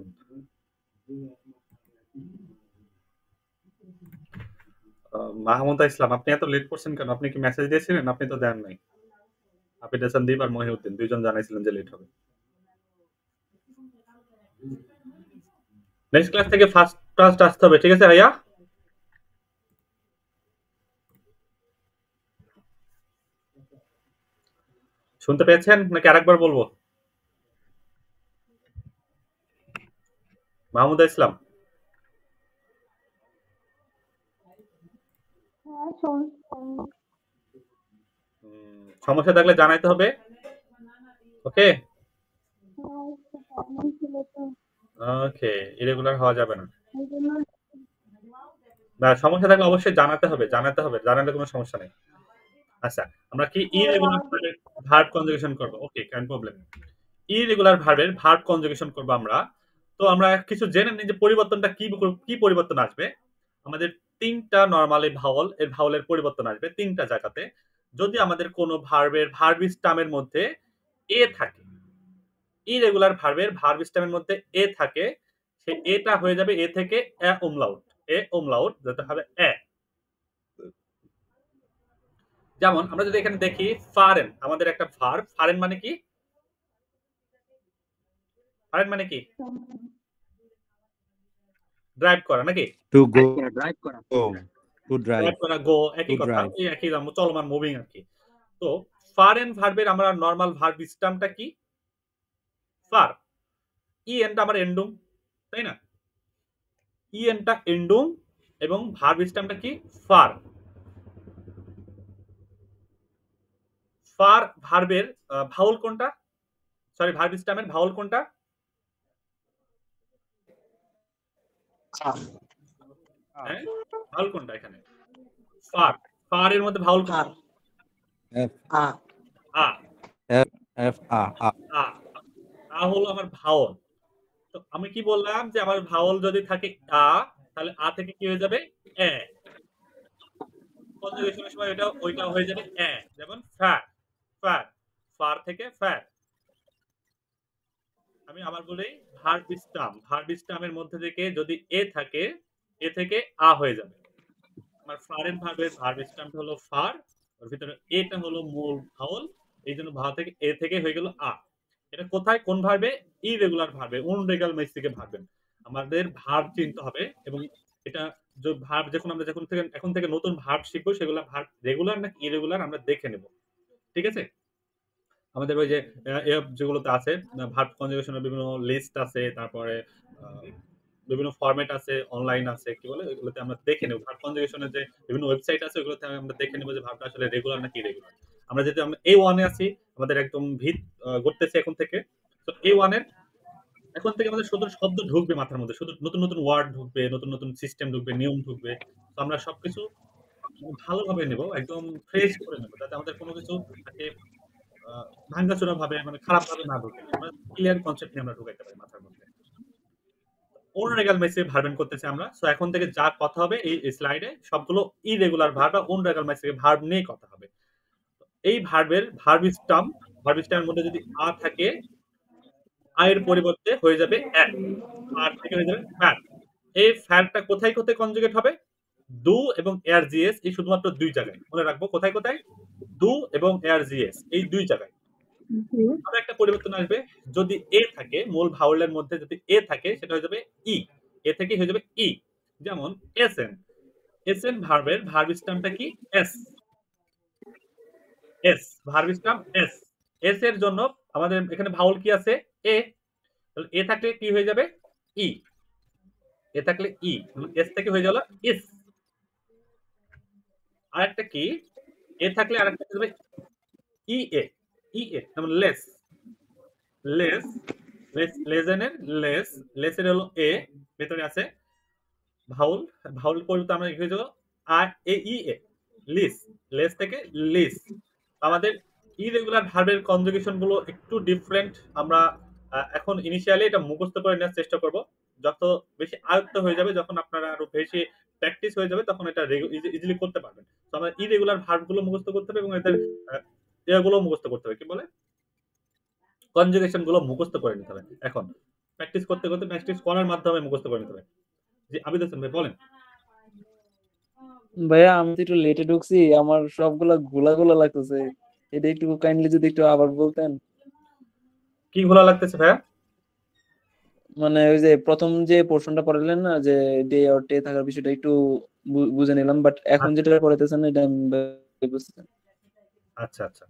Speaker 2: Mahmuda ইসলাম, আপনি এত লেট করছেন কেন? আপনি কি মেসেজ দিয়েছিলেন? আপনি তো দেন নাই। হাফিজ হাসান দীপ আর মহিউদ্দিন দুইজন জানাইছিলেন যে লেট হবে। নেক্সট ক্লাস থেকে ফার্স্ট আসতে হবে, ঠিক আছে ভাইয়া? শুনতে পেয়েছেন নাকি আরেকবার বলবো? মাহমুদা ইসলাম, সমস্যা থাকলে জানাইতে হবে। ওকে ওকে, ইরেগুলার হওয়া যাবে না। সমস্যা থাকলে অবশ্যই জানাতে হবে, জানালে কোনো সমস্যা নেই। আচ্ছা, আমরা কি ইরেগুলার ভার্ব কনজুগেশন করব? ওকে, কেন প্রবলেম। ইরেগুলার ভার্বের ভার্ব কনজুগেশন করব আমরা। তো আমরা কিছু জেনে নিই যে পরিবর্তনটা কি পরিবর্তন আসবে। আমাদের তিনটা নরমালি ভাওয়াল, এর ভাওয়ালের পরিবর্তন আসবে তিনটা জায়গাতে। যদি আমাদের কোনো ভার্বের ভার্ব স্টামের মধ্যে এ থাকে, ইরেগুলার ভার্বের ভার্ব স্টামের মধ্যে এ থাকে, সে এটা হয়ে যাবে এ থেকে এ উমলাউট। এ উমলাউট যেটা হবে এ। যেমন আমরা যদি এখানে দেখি ফারেন, আমাদের একটা ভার্ব। ফারেন মানে কি? ফারেন মানে কি? ড্রাইভ করা নাকি?
Speaker 9: টু গো,
Speaker 1: ড্রাইভ করা।
Speaker 9: টু ড্রাইভ,
Speaker 2: ড্রাইভ করা, গো একই
Speaker 9: To
Speaker 2: কথা,
Speaker 9: drive.
Speaker 2: এই একই চলমান মুভিং আর কি। তো ফারেন ভার্বের আমরা নরমাল ভার্ব স্টামটা কি? ফার। ই এনটা আমার এন্ডুং, তাই না? ই এনটা এন্ডুং এবং ভার্ব স্টামটা কি? ফার। ফার ভার্বের ভাউল কোনটা? সরি, ভার্ব স্টামের ভাউল কোনটা? হ্যাঁ, ভাউল কোনটা এখানে? ফার। ফার এর মধ্যে ভাউল কোনটা?
Speaker 9: এফ
Speaker 2: আ।
Speaker 9: এফ আ আ
Speaker 2: আ। আ হলো আমার ভাউল। তো আমি কি বললাম যে আমার ভাউল যদি থাকে আ, তাহলে আ থেকে কি হয়ে যাবে? এ। কনজুগেশনের সময় ওইটা হয়ে যাবে এ। যেমন ফ্যাট, ফ্যাট, ফার থেকে ফ্যাট। আমি আবার বলি, ভার্ব স্টামের মধ্যে থেকে যদি এ থাকে, এ থেকে আ হয়ে যাবে। আমার ফারেন ভার্বের ভার্ব স্টামটা হলো ফার, ওর ভিতরে এটা হলো মূল ভাওয়াল, এই জন্য ভাওয়াল থেকে এ থেকে হয়ে গেল আ। এটা কোথায়, কোন ভার্বে? ইরেগুলার ভার্বে, উনরেগাল মেসিকে ভার্বে আমাদের ভার্ব চিনতে হবে। এবং এটা যে ভার্ব আমরা এখন থেকে নতুন ভার্ব শিখবো, সেগুলো ভার্ব রেগুলার নাকি ইরেগুলার আমরা দেখে নেব। ঠিক আছে? আমাদের ওই যে যেগুলোতে আছে ভার্ব কনজুগেশনের বিভিন্ন লিস্ট আছে, তারপরে বিভিন্ন ফরম্যাট আছে, অনলাইন আছে, কি বলে এগুলোতে আমরা দেখে নেব। ভার্ব কনজুগেশনের যে বিভিন্ন ওয়েবসাইট আছে, ওগুলোতে আমরা দেখে নেব যে ভার্বটা আসলে রেগুলার নাকি ইরেগুলার। আমরা যেহেতু আমরা A1 এ আছি, আমাদের একদম ভিত গড়তেছে এখন থেকে। তো A1 এর এখন থেকে আমাদের শুধু শব্দ ঢুকবে মাথার মধ্যে, শুধু নতুন নতুন ওয়ার্ড ঢুকবে, নতুন নতুন সিস্টেম ঢুকবে, নিয়ম ঢুকবে। তো আমরা সবকিছু ভালোভাবে নেব, একদম ফ্রেশ করে নেব, যাতে আমাদের কোনো কিছু তাকে ভাঙ্গাচোরা ভাবে মানে খারাপ ভাবে না ঢুকে। আমরা ক্লিয়ার কনসেপ্ট নিয়ে আমরা ঢুকাইতে পারি মাথার মধ্যে। অনরেগাল মেসে ভার্বেন করতেছি আমরা। সো এখন থেকে যা কথা হবে এই স্লাইডে সবগুলো ইরেগুলার ভার্ব বা অনরেগাল মেসে ভার্ব নিয়ে কথা হবে। এই ভার্বের ভার্ব স্টামের মধ্যে যদি আ থাকে, আ এর পরিবর্তে হয়ে যাবে এক, আর থেকে হয়ে যাবে ফ্যাট। এই ফ্যাটটা কোথায় কোথায় কনজুগেট হবে? দু এবং এয়ার জিএস, এই শুধুমাত্র দুই জায়গায় মনে রাখবো। কোথায় কোথায়? দু এবং এয়ার জিএস, এই দুই জায়গায়। আরো একটা পরিবর্তন আসবে, যদি এ থাকে, মূল ভাওয়েলের মধ্যে যদি এ থাকে, সেটা হয়ে যাবে ই। এ থেকে হয়ে যাবে ই। যেমন এসএন, এসএন ভার্বের ভার্ব স্টামটা কি? S. S verb stamp S. S এর জন্য আমাদের এখানে ভাওয়েল কি আছে? এ। তাহলে এ থাকলে কি হয়ে যাবে? ই। এ থাকলে ই, এস থেকে হয়ে গেল ইস। আরেকটা কি, এ থাকলে আরেকটা হয়ে যাবে ই এ, ই এ যেমন লেস, লেস, লেজেনের লেস, লেসের হলো এ, ভেতরে আছে ভাউল, ভাউল পরিবর্তে আমরা লিখে দেবো আর এ ই এ, লিস, লেস থেকে লিস। আমাদের ইরেগুলার ভার্বের কনজুগেশন গুলো একটু ডিফারেন্ট। আমরা এখন ইনিশিয়ালি এটা মুখস্থ করে নেওয়ার চেষ্টা করব। যত বেশি আয়ত্ত হয়ে যাবে, যখন আপনারা আরো বেশি প্র্যাকটিস হয়ে যাবে, তখন এটা ইজিলি করতে পারবেন। তো আমরা ইরেগুলার ভার্ব গুলো মুখস্থ করতে হবে এবং এদের এগুলো মুখস্থ করতে হবে, কি বলে কনজুগেশন গুলো মুখস্থ করে নিতে হবে। এখন প্র্যাকটিস করতে করতে, প্র্যাকটিস করার মাধ্যমে মুখস্থ করে নিতে হবে। জি আবিদ হোসেন ভাই বলেন।
Speaker 8: ভাইয়া আমি তো একটু লেটে ঢুকছি, আমার সবগুলা গোলা গোলা লাগতেছে, এটা একটু কাইন্ডলি যদি একটু আবার বলতেন।
Speaker 2: কি ঘোলা লাগতেছে ভাইয়া?
Speaker 8: মানে ওই যে প্রথম যে পোর্শনটা পড়ালেন না, যে ডে অর টে থাকার বিষয়টা একটু বুঝে নিলাম, বাট এখন যেটা পড়াইতেছেন এটা আমি বুঝতেছি না।
Speaker 2: আচ্ছা আচ্ছা,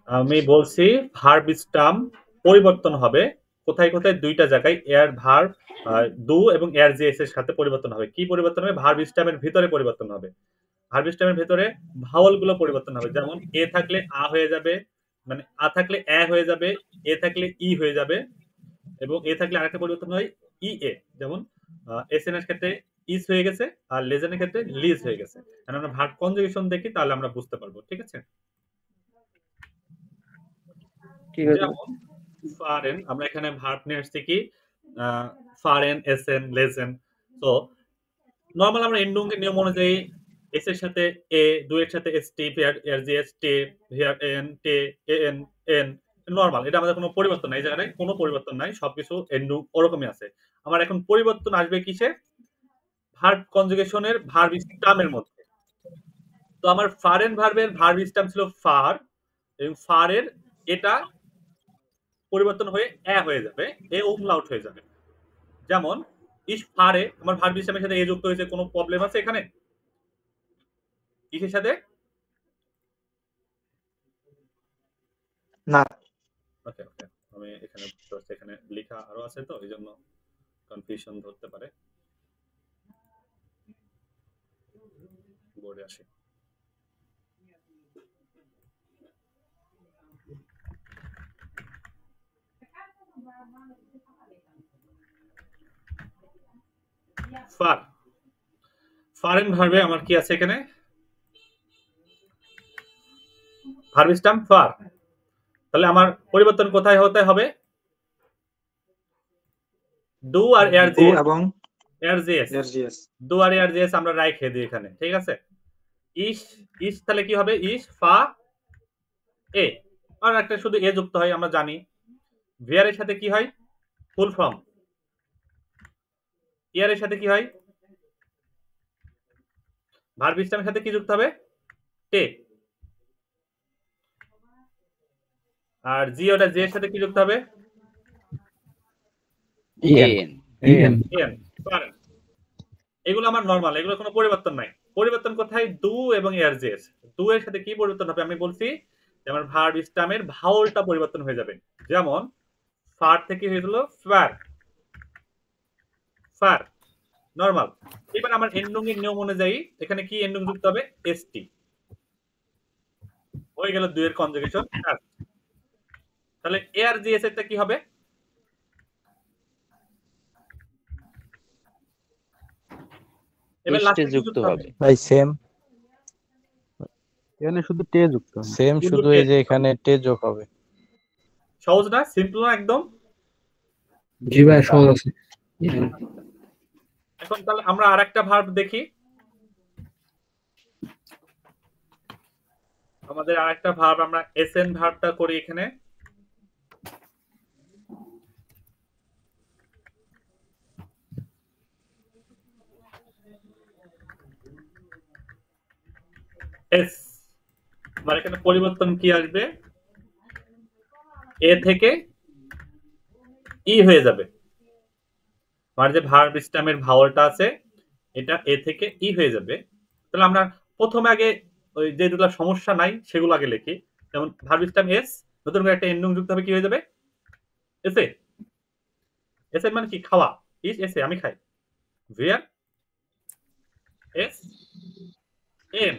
Speaker 2: আমি বলছি ভার্ব স্টাম পরিবর্তন হবে কোথায় কোথায়, দুইটা জায়গায় এয়ার ভার্ব ডু এবং এয়ার জিএস এর সাথে পরিবর্তন হবে। কি পরিবর্তন হবে? ভার্ব স্টামের ভিতরে পরিবর্তন হবে। ভার্ব স্টামের ভিতরে ভাওয়াল গুলো পরিবর্তন হবে। যেমন এ থাকলে আ হয়ে যাবে, মানে আ থাকলে এ হয়ে যাবে, এ থাকলে ই হয়ে যাবে, এবং এ থাকলে আরেকটা পরিবর্তন হয় ই এ, যেমন এসএন এর ক্ষেত্রে ইস হয়ে গেছে আর লেজেনের ক্ষেত্রে লিজ হয়ে গেছে। কারণ আমরা ভার্ব কনজুগেশন দেখি, তাহলে আমরা বুঝতে পারবো। ঠিক আছে,
Speaker 8: ঠিক আছে।
Speaker 2: যেমন ফারেন, আমরা এখানে ভার্ব নিয়ে আসছি কি ফারেন, এসএন, লেজেন। তো নরমাল আমরা এন্ডুং এর নিয়ম অনুযায়ী এস এর সাথে এ, ডু এর সাথে এস টি, এর G S T, here N T, N N, normal. এটা আমাদের কোনো পরিবর্তন নাই, এই জায়গায় কোনো পরিবর্তন নাই, সবকিছু এন্ডুং ওরকমই আছে। আমার এখন পরিবর্তন আসবে কিসে? ভার্ব কনজুগেশনের ভার্ব স্টামের মধ্যে। তো আমার ফারেন ভার্বের ভার্ব স্টাম ছিল ফার, এবং ফারের এটা পরিবর্তন হয়ে এ হয়ে যাবে, এ উমলাউট হয়ে যাবে। যেমন ইস ফারে, আমার ভার্ব স্টামের সাথে এ যুক্ত হয়েছে, কোনো প্রবলেম আছে এখানে ইসের সাথে?
Speaker 10: না।
Speaker 2: ওকে ওকে, আমি এখানে বুঝতে পারছি, এখানে লেখা আরো আছে তো এই জন্য কনফিউশন ধরতে পারে। বোর্ডে আসি। ফার, ফারেন ভার্বে আমার কি আছে এখানে? ভার্ব স্টাম ফার। তাহলে আমার পরিবর্তন কোথায় হতে হবে? ডু আর এয়ার
Speaker 10: ডু
Speaker 2: জিএস,
Speaker 10: এবং
Speaker 2: এয়ার জিএস,
Speaker 10: এর জিএস।
Speaker 2: ডু আর এয়ার জিএস আমরা রাইখে দিই এখানে। ঠিক আছে, ইস, ইস তাহলে কি হবে? ইস ফা এ, আর একটা শুধু এ যুক্ত হয়, আমরা জানি। ভিয়ার এর সাথে কি হয়? Full form. ইয়ার এর সাথে কি হয়? ভার্ব স্টামের সাথে কি যুক্ত হবে? টে। আর জি ওটা জি এর সাথে কি যুক্ত হবে?
Speaker 6: N
Speaker 2: N. পারেন। এগুলো আমার নরমাল, এগুলো কোনো পরিবর্তন নাই। পরিবর্তন কোথায়? ডু এবং এয়ার জেস। ডু এর সাথে কি পরিবর্তন হবে? আমি বলছি যে আমার ভার্ব স্টামের ভাওয়ালটা পরিবর্তন হয়ে যাবে। যেমন ফার থেকে হয়ে গেল ফার, ফার, নরমাল। এবার আমার এন্ডুং এর নিয়ম অনুযায়ী এখানে কি এন্ডুং যুক্ত হবে? এসটি। হয়ে গেল দুইয়ের কনজুগেশন। তাহলে এয়ার জিএস এরটা কি হবে? এবার লাস্টে যুক্ত হবে
Speaker 3: ভাই সেম
Speaker 1: এখানে শুধু টে যুক্ত হবে।
Speaker 3: সেম, শুধু এই যে এখানে টে যোগ হবে।
Speaker 2: সহজ না? সিম্পল না একদম?
Speaker 7: জি ভাই সহজ আছে।
Speaker 2: এখন তাহলে আমরা আরেকটা ভার্ব দেখি। আমাদের আরেকটা ভার্ব, আমরা এসএন ভার্বটা করি এখানে। এস, আমার এখানে পরিবর্তন কি আসবে? এ থেকে ই হয়ে যাবে। আমার যে ভার্ব স্টামের ভাওয়ালটা আছে, এটা এ থেকে ই হয়ে যাবে। তাহলে আমরা প্রথমে আগে ওই যেগুলো সমস্যা নাই সেগুলো আগে লিখি। যেমন ভার্ব স্টাম এস, নতুন করে একটা এন্ডুং যুক্ত হবে, কি হয়ে যাবে? এসে। এসে মানে কি? খাওয়া। ইজ এস এ আমি খাই ওয়্যার এস এন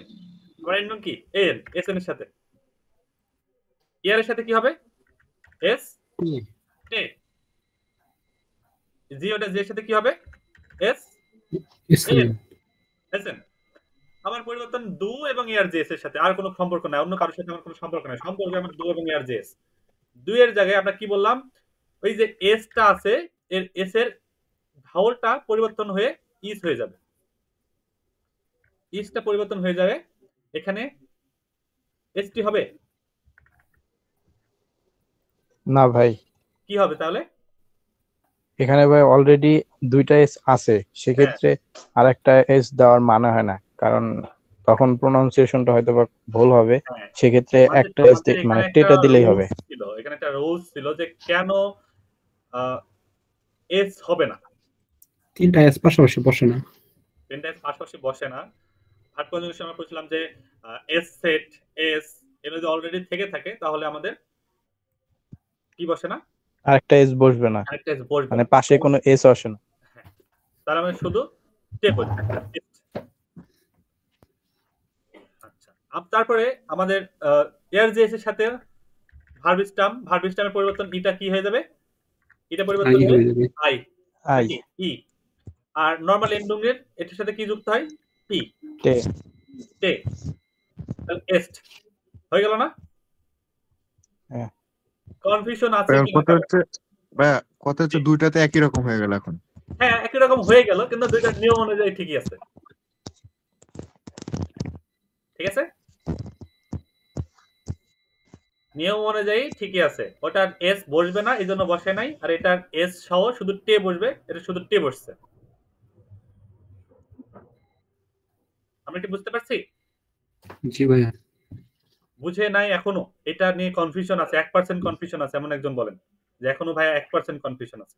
Speaker 2: আমার এন্ড কি এন এস এন এর সাথে ইয়ার এর সাথে কি হবে এস এ জি ওটা জি এর সাথে কি হবে এস এন এস এন আমার পরিবর্তন দু এবং ইয়ার জেএস এর সাথে আর কোনো সম্পর্ক নাই অন্য কারোর সাথে আমার কোনো সম্পর্ক নাই সম্পর্ক আমার দু এবং ইয়ার জেএস দুইয়ের জায়গায় আমরা কি বললাম ওই যে এসটা আছে এর এস এর ভাওয়ালটা পরিবর্তন হয়ে ইস হয়ে যাবে ইসটা পরিবর্তন হয়ে যাবে এখানে এসটি হবে
Speaker 3: না ভাই,
Speaker 2: কি হবে তাহলে
Speaker 3: এখানে ভাই অলরেডি দুইটা এস আছে, সেক্ষেত্রে আরেকটা এস দেওয়ার মানে হয় না, কারণ তখন প্রোনাউন্সিয়েশনটা হয়তো বা ভুল হবে।
Speaker 2: হ্যাঁ।
Speaker 3: সেক্ষেত্রে একটা এস
Speaker 2: আমাদের
Speaker 3: মানে
Speaker 2: এখানে
Speaker 3: টেটা
Speaker 2: একটা
Speaker 3: দিলেই হবে।
Speaker 2: rules ছিল এখানে একটা রুলস ছিল যে কেন এস হবে না
Speaker 7: তিনটা এস পাশাপাশি বসে না।
Speaker 2: তিনটা এস পাশাপাশি বসে না ভার্ব কনজুগেশন আমরা বলছিলাম যে এস সেট এস এর যদি অলরেডি থেকে থাকে তাহলে আমাদের কি বসে না
Speaker 3: আরেকটা এস বসবে না,
Speaker 2: আরেকটা এস বসবে
Speaker 3: মানে
Speaker 2: না।
Speaker 3: পাশে কোনো এস আসে না।
Speaker 2: তার মানে শুধু টে বসবে আচ্ছা তারপরে আমাদের এর জেএস এর সাথে ভার্ব স্টামের পরিবর্তন ইটা কি হয়ে যাবে এটা পরিবর্তন
Speaker 7: আই
Speaker 2: হবে
Speaker 7: হয়ে যাবে।
Speaker 2: আই
Speaker 3: আই
Speaker 2: ই আর নরমাল এন্ডিং এর এটার সাথে কি যুক্ত হয় টি
Speaker 3: টে
Speaker 2: টে তাহলে এস্ট হয়ে গেল না
Speaker 3: হ্যাঁ।
Speaker 2: কনফিউশন আছে কি
Speaker 10: কথা হচ্ছে ভাইয়া কথা হচ্ছে দুইটাতে একই রকম হয়ে গেল এখন।
Speaker 2: হ্যাঁ একই রকম হয়ে গেল কিন্তু দুইটা নিয়ম অনুযায়ী ঠিকই আছে ঠিক আছে নিয়ম অনুযায়ী ঠিকই আছে ওটার এস বসবে না এই জন্য বসে নাই আর এটার এস সহ শুধু টে বসবে এটা শুধু টে বসছে আমরা কি বুঝতে পারছি
Speaker 7: জি ভাইয়া।
Speaker 2: বুঝে নাই এখনো এটা নিয়ে কনফিউশন আছে 1% কনফিউশন আছে এমন একজন বলেন যে এখনো ভাইয়া 1% কনফিউশন আছে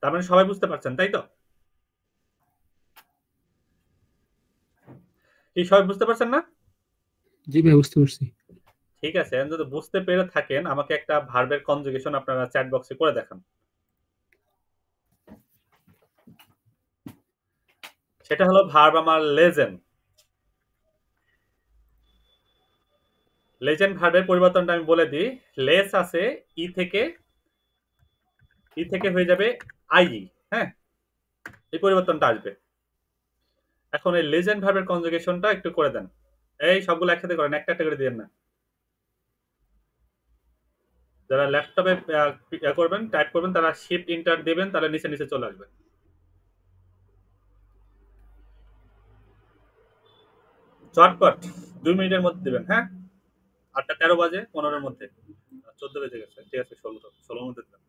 Speaker 2: তার মানে সবাই বুঝতে পারছেন তাই তো কি সবাই বুঝতে পারছেন না
Speaker 7: জি ভাই বুঝতে পারছি।
Speaker 2: ঠিক আছে এখন যদি বুঝতে পেরে থাকেন আমাকে একটা ভার্বের কনজুগেশন আপনারা চ্যাট বক্সে করে দেখান সেটা হলো ভার্ব আমার লেজেন্ড ভার্বের পরিবর্তনটা আমি বলে দিই লেস আছে ই থেকে হয়ে যাবে আই হ্যাঁ এই পরিবর্তনটা আসবে এখন এই লেজেন্ড ভার্বের কনজুগেশনটা একটু করে দেন এই সবগুলো একসাথে করেন একটা একটা করে দিয়েন না যারা ল্যাপটপে করবেন টাইপ করবেন তারা শিফট ইন্টার দেবেন তাহলে নিচে নিচে চলে আসবে চটপট 2 মিনিটের মধ্যে দিবেন হ্যাঁ 8:13 বাজে 15 এর মধ্যে 14 বেজে গেছে ঠিক আছে 16 মধ্যে দিবেন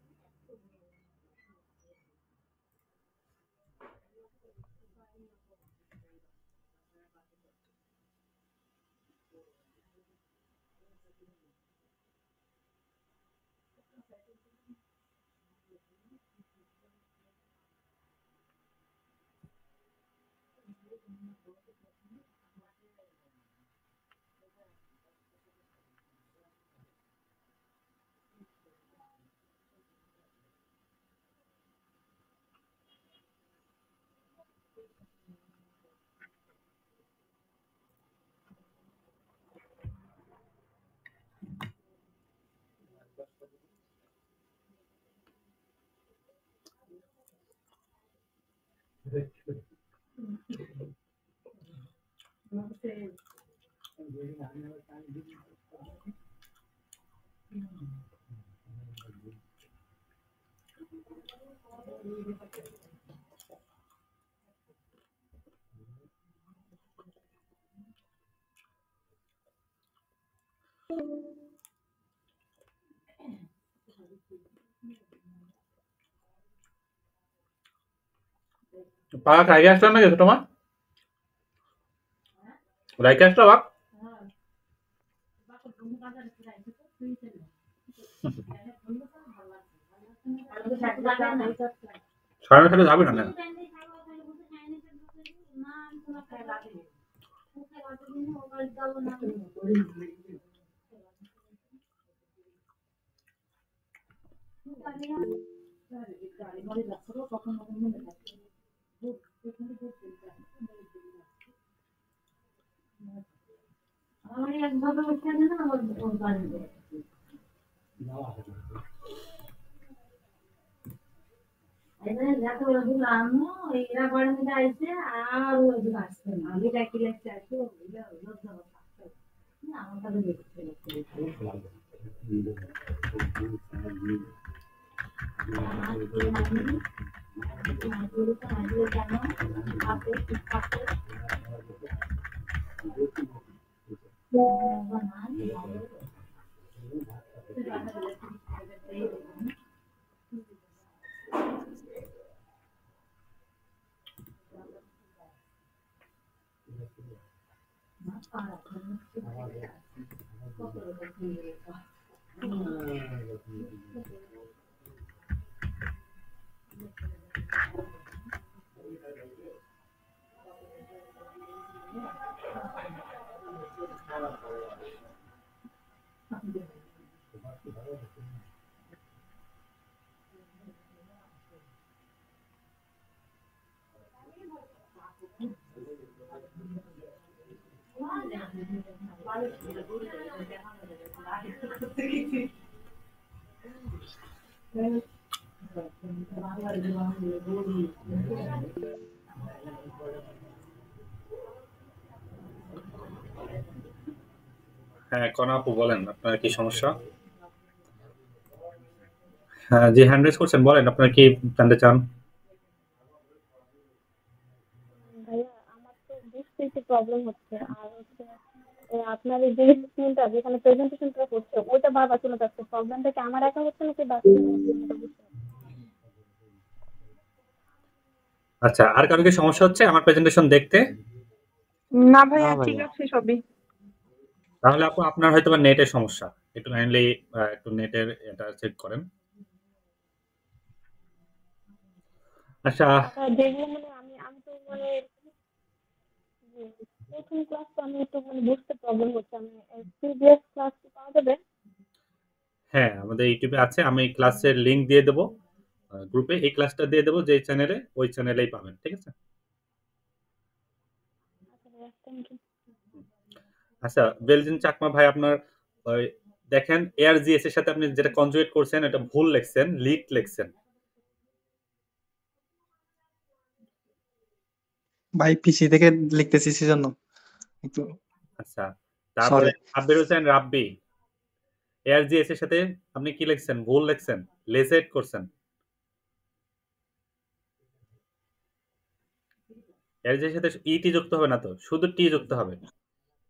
Speaker 2: পাকা খাই আসলো না কিছু তোমার রাইকে আসলো বাপ সাড়ে সাথে যাবে না হ্যাঁ, কনা আপু বলেন আপনার কি সমস্যা? হ্যাঁ, জি হ্যান্ড রেজ করছেন, বলেন আপনার কি জানতে চান?
Speaker 11: ভাইয়া আমার তো বুঝতে একটু প্রবলেম হচ্ছে, আর হচ্ছে আপনার এই যে স্ক্রিনটা যেখানে প্রেজেন্টেশনটা হচ্ছে ওইটা বারবার চলে যাচ্ছে। প্রবলেমটা কি আমার একা হচ্ছে নাকি বাকি
Speaker 2: আচ্ছা, আর কারো কি সমস্যা হচ্ছে আমার প্রেজেন্টেশন দেখতে?
Speaker 4: না ভাইয়া ঠিক আছে সবই।
Speaker 2: তাহলে আপু আপনার হয়তোবা নেটের সমস্যা, একটু কাইন্ডলি একটু নেটের এটা চেক করেন। আচ্ছা,
Speaker 11: যেগুলো মানে আমি তো মানে প্রথম ক্লাস তো আমি একটু মানে বুঝতে প্রবলেম হচ্ছে। আমি প্রিভিয়াস ক্লাস পাওয়া যাবে?
Speaker 2: হ্যাঁ আমাদের ইউটিউবে আছে, আমি ক্লাসের লিংক দিয়ে দেবো গ্রুপে, এই ক্লাসটা দিয়ে দেবো যে চ্যানেলে, ওই চ্যানেলেই পাবেন, ঠিক আছে? আচ্ছা বেলজিন চাকমা ভাই, আপনার ওই দেখেন ARGS এর সাথে আপনি যেটা কনজুগেট করছেন এটা ভুল লিখছেন, লিট লিখছেন।
Speaker 12: ভাই পিসি থেকে লিখতেছি সেজন্য একটু
Speaker 2: আচ্ছা, তারপরে রাব্বির হোসেন রাব্বি, ARGS এর সাথে আপনি কি লিখছেন? ভুল লিখছেন, লেজেট করছেন। ARGS এর সাথে ইটি যুক্ত হবে না তো, শুধু টি যুক্ত হবে।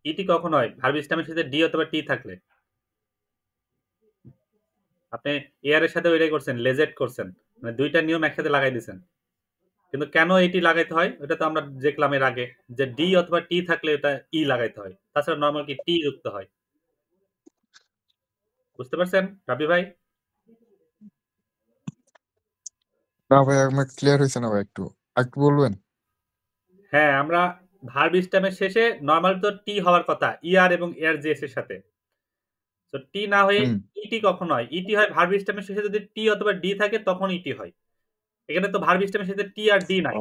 Speaker 2: ইটি কখন হয়? ভার্ব স্টেমের সাথে ডি অথবা টি থাকলে। আপনি এয়ার এর সাথে ওইটাই করছেন, লেজেট করছেন, মানে দুইটা নিয়ম একসাথে লাগাই দিয়েছেন। কিন্তু কেন এটি লাগাইতে হয় এটা তো আমরা দেখলাম এর আগে, যে ডি অথবা টি থাকলে এটা ই লাগাইতে হয়, তাছাড়া নরমাল কি টি যুক্ত হয়। বুঝতে পারছেন রাবি ভাই?
Speaker 10: না ভাই আমার ক্লিয়ার হয়েছে না ভাই, একটু একটু বলবেন?
Speaker 2: হ্যাঁ, আমরা ভার্ব স্টেমের শেষে নরমাল তো টি হওয়ার কথা ইআর এবং ARGS এর সাথে। তো টি না হয়ে ইটি কখন হয়? ইটি হয় ভার্ব স্টেমের শেষে যদি টি অথবা ডি থাকে তখন ইটি হয়। এখানে তো ভার্ব স্টেমের সাথে টি আর ডি নাই,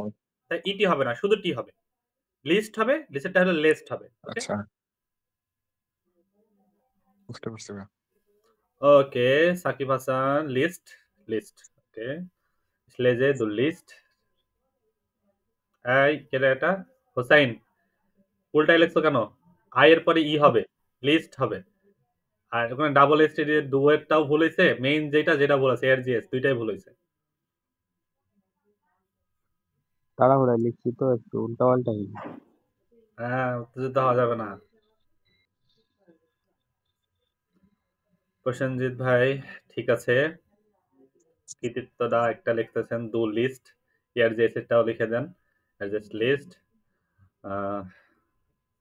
Speaker 2: তাই ইটি হবে না, শুধু টি হবে। লিস্ট হবে, লিস্টটা হলো লেস্ট হবে।
Speaker 10: আচ্ছা বুঝতে পারছি ভাই।
Speaker 2: ওকে সাকিব হাসান, লিস্ট লিস্ট ওকে, লেজে দু লিস্ট। এই কেটে এটা হোসাইন উল্টাই লিখছো কেন? আই এর পরে ই হবে, লিস্ট হবে। আর ওখানে ডাবল এস টি দুয়েরটাও ভুল হয়েছে, মেইন যেটা বলেছে ARGS দুইটাই ভুল হয়েছে।
Speaker 1: তাড়াহুড়া লিখছি তো একটু উল্টাপাল্টা।
Speaker 2: হ্যাঁ উত্তেজিত হওয়া যাবে না। প্রসেনজিৎ ভাই ঠিক আছে, কৃতিত্ব দা একটা লিখতেছেন দু লিস্ট, ARGS এরটাও লিখে দেন, ARGS লিস্ট।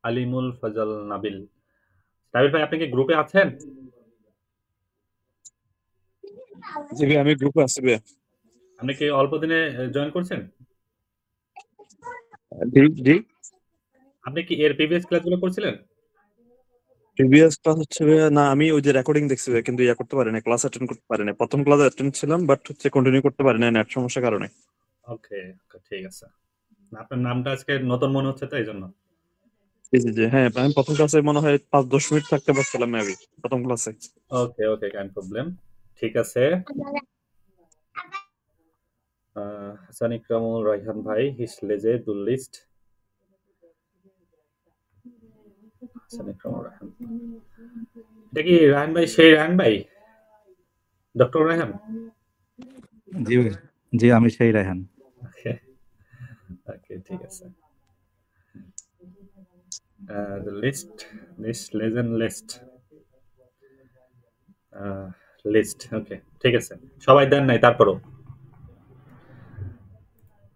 Speaker 2: আলিমুল ফজল নাবিল, নাবিল ভাই আপনি কি গ্রুপে আছেন?
Speaker 9: জি ভাই আমি গ্রুপে আছি ভাই।
Speaker 2: আপনি কি অল্প দিনে জয়েন করছেন?
Speaker 9: জি জি।
Speaker 2: আপনি কি এর প্রিভিয়াস ক্লাসগুলো করছিলেন?
Speaker 9: প্রিভিয়াস ক্লাস হচ্ছে ভাইয়া, না আমি ওই যে রেকর্ডিং দেখছি ভাইয়া, কিন্তু ইয়া করতে পারি না, ক্লাস অ্যাটেন্ড করতে পারি না। প্রথম ক্লাস অ্যাটেন্ড ছিলাম বাট হচ্ছে কন্টিনিউ করতে পারি না নেট সমস্যার কারণে।
Speaker 2: ওকে, ঠিক আছে। আপনার নামটা আজকে নতুন মনে হচ্ছে তো এই জন্য।
Speaker 9: জি জি জি, হ্যাঁ আমি প্রথম ক্লাসে মনে হয় 5-10 মিনিট থাকতে পারছিলাম মেবি প্রথম ক্লাসে।
Speaker 2: ওকে ওকে, কেন প্রবলেম। ঠিক আছে। হাসান ইকরামুল রায়হান ভাই, হিস লেজে দুল লিস্ট। হাসান ইকরামুল রায়হান, এটা কি রায়হান ভাই, সেই রায়হান ভাই, ডক্টর রায়হান?
Speaker 9: জি জি, আমি সেই রায়হান।
Speaker 2: ওকে ওকে, ঠিক আছে। লিস্ট লিস্ট লেজেন্ড লিস্ট লিস্ট, ওকে ঠিক আছে। সবাই দেন নাই, তারপরও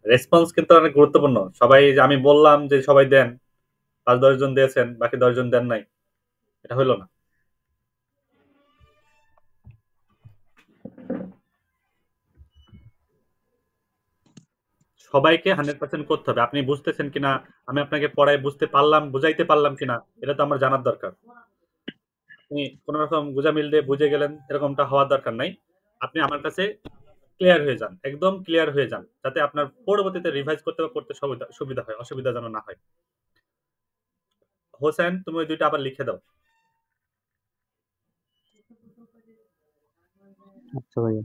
Speaker 2: রেসপন্স কিন্তু অনেক গুরুত্বপূর্ণ। সবাই, আমি বললাম যে সবাই দেন, 5-10 জন দিয়েছেন, বাকি 10 জন দেন নাই, এটা হইলো না। সবাইকে 100% করতে হবে। আপনি বুঝতেছেন কিনা, আমি আপনাকে পড়াই বুঝতে পারলাম, বুঝাইতে পারলাম কিনা, এটা তো আমার জানার দরকার। আপনি কোন রকম গুজামিল দিয়ে বুঝে গেলেন এরকমটা হওয়ার দরকার নাই। আপনি আমার কাছে ক্লিয়ার হয়ে যান, একদম ক্লিয়ার হয়ে যান, যাতে আপনার পরবর্তীতে রিভাইজ করতে বা পড়তে সুবিধা হয়, অসুবিধা যেন না হয়। হোসেন, তুমি ওই দুইটা আবার লিখে দাও।
Speaker 1: আচ্ছা ভাইয়া।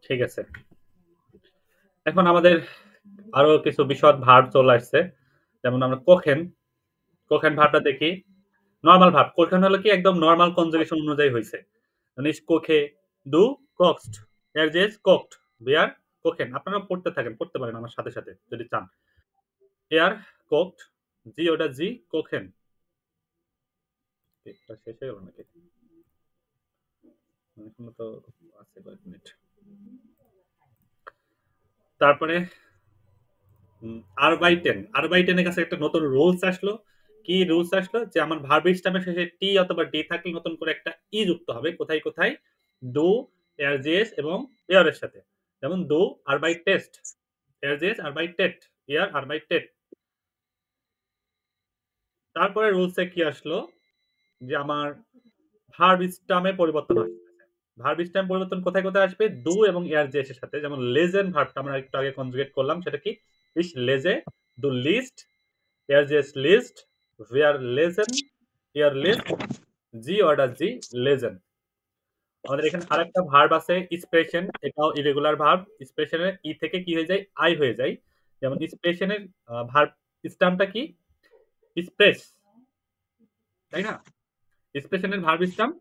Speaker 2: ঠিক আছে। এখন আমাদের আরো কিছু বিশদ ভার্ব চলে আসছে। যেমন আমরা কোখেন, কোখেন ভার্বটা দেখি। নরমাল ভার্ব, কোখেন হলো কি একদম নরমাল কনজুগেশন অনুযায়ী হইছে। মানে কোখে দু কোক্সড, এর জেস কোকড, বিয়ার কোখেন। আপনারা পড়তে থাকেন, পড়তে পারেন আমার সাথে সাথে যদি চান। এয়ার কোকড, জি ওটা জি, কোখেন। এটা শেষ হয়ে গেল নাকি? এখনো তো আছে কয়েক মিনিট। তারপরে আরবাইটেন, আরবাইটেনের কাছে একটা নতুন রুলস আসলো। কি রুলস আসলো? যে আমার ভার্ব স্টেমের শেষে টি অথবা ডি থাকলে নতুন করে একটা ই যুক্ত হবে। কোথায় কোথায়? ডু, এর জেস এবং এর এর সাথে। যেমন ডু আরবাইট টেস্ট, এর জেস আরবাইট টেট, ইয়ার আরবাইট টেট। তারপরে রুলসে কি আসলো? যে আমার ভার্ব স্টেমে পরিবর্তন আসছে। ভার্ব স্টেম পরিবর্তন কোথায় কোথায় আসবে? ডু এবং এর জেস এর সাথে। যেমন লেজেন ভার্বটা আমরা একটু আগে কনজুগেট করলাম, সেটা কি? ইস লেজে দু লিস্ট, er just list, where lesen, er list, জি অর্ডার জি, লেজেন। আমাদের এখানে আরেকটা ভার্ব আছে স্পেশন, এটাও ইরেগুলার ভার্ব। স্পেশনের ই থেকে কি হয়ে যায়? আই হয়ে যায়। যেমন স্পেশনের ভার্ব স্ট্যাম্পটা কি? স্প্রেস, তাই না? স্পেশনের ভার্ব স্ট্যাম্প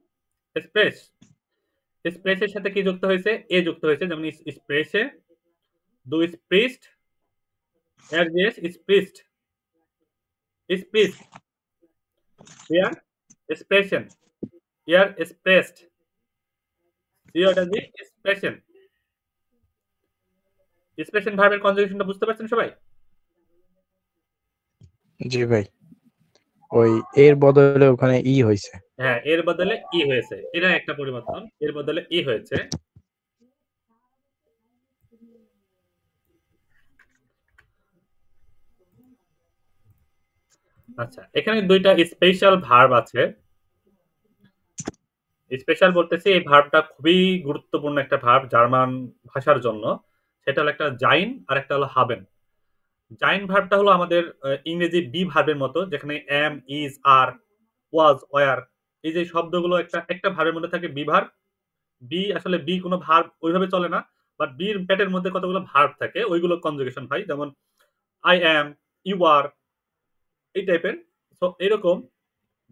Speaker 2: স্প্রেস। স্প্রেসের সাথে কি যুক্ত হয়েছে? এ যুক্ত হয়েছে। যেমন স্প্রেসে দু স্প্রিস্ট, এর জেস স্প্রিস্ট, স্প্রিস্ট, ইয়ার এক্সপ্রেশন, ইয়ার এক্সপ্রেসড, ওটা জি এক্সপ্রেশন। এক্সপ্রেশন ভার্বের কনজুগেশনটা বুঝতে পারছেন সবাই?
Speaker 3: জি ভাই, ওই এর বদলে ওখানে ই হয়েছে।
Speaker 2: হ্যাঁ, এর বদলে ই হয়েছে, এটা একটা পরিবর্তন। এর বদলে ই হয়েছে। আচ্ছা, এখানে দুইটা স্পেশাল ভার্ব আছে। স্পেশাল বলতেছি, এই ভার্বটা খুবই গুরুত্বপূর্ণ একটা ভার্ব জার্মান ভাষার জন্য। সেটা হলো একটা জাইন আর একটা হলো হাবেন। জাইন ভার্বটা হলো আমাদের ইংরেজি বি ভার্বের মতো, যেখানে am, is, are, was, were, এই যে শব্দগুলো একটা একটা ভার্বের মধ্যে থাকে বি ভার্ব। বি আসলে বি কোনো ভার্ব ওইভাবে চলে না, বাট বির পেটের মধ্যে কতগুলো ভার্ব থাকে, ওইগুলো কনজুগেশন হয়। যেমন আই অ্যাম, ইউ আর, এই টাইপের। সো এরকম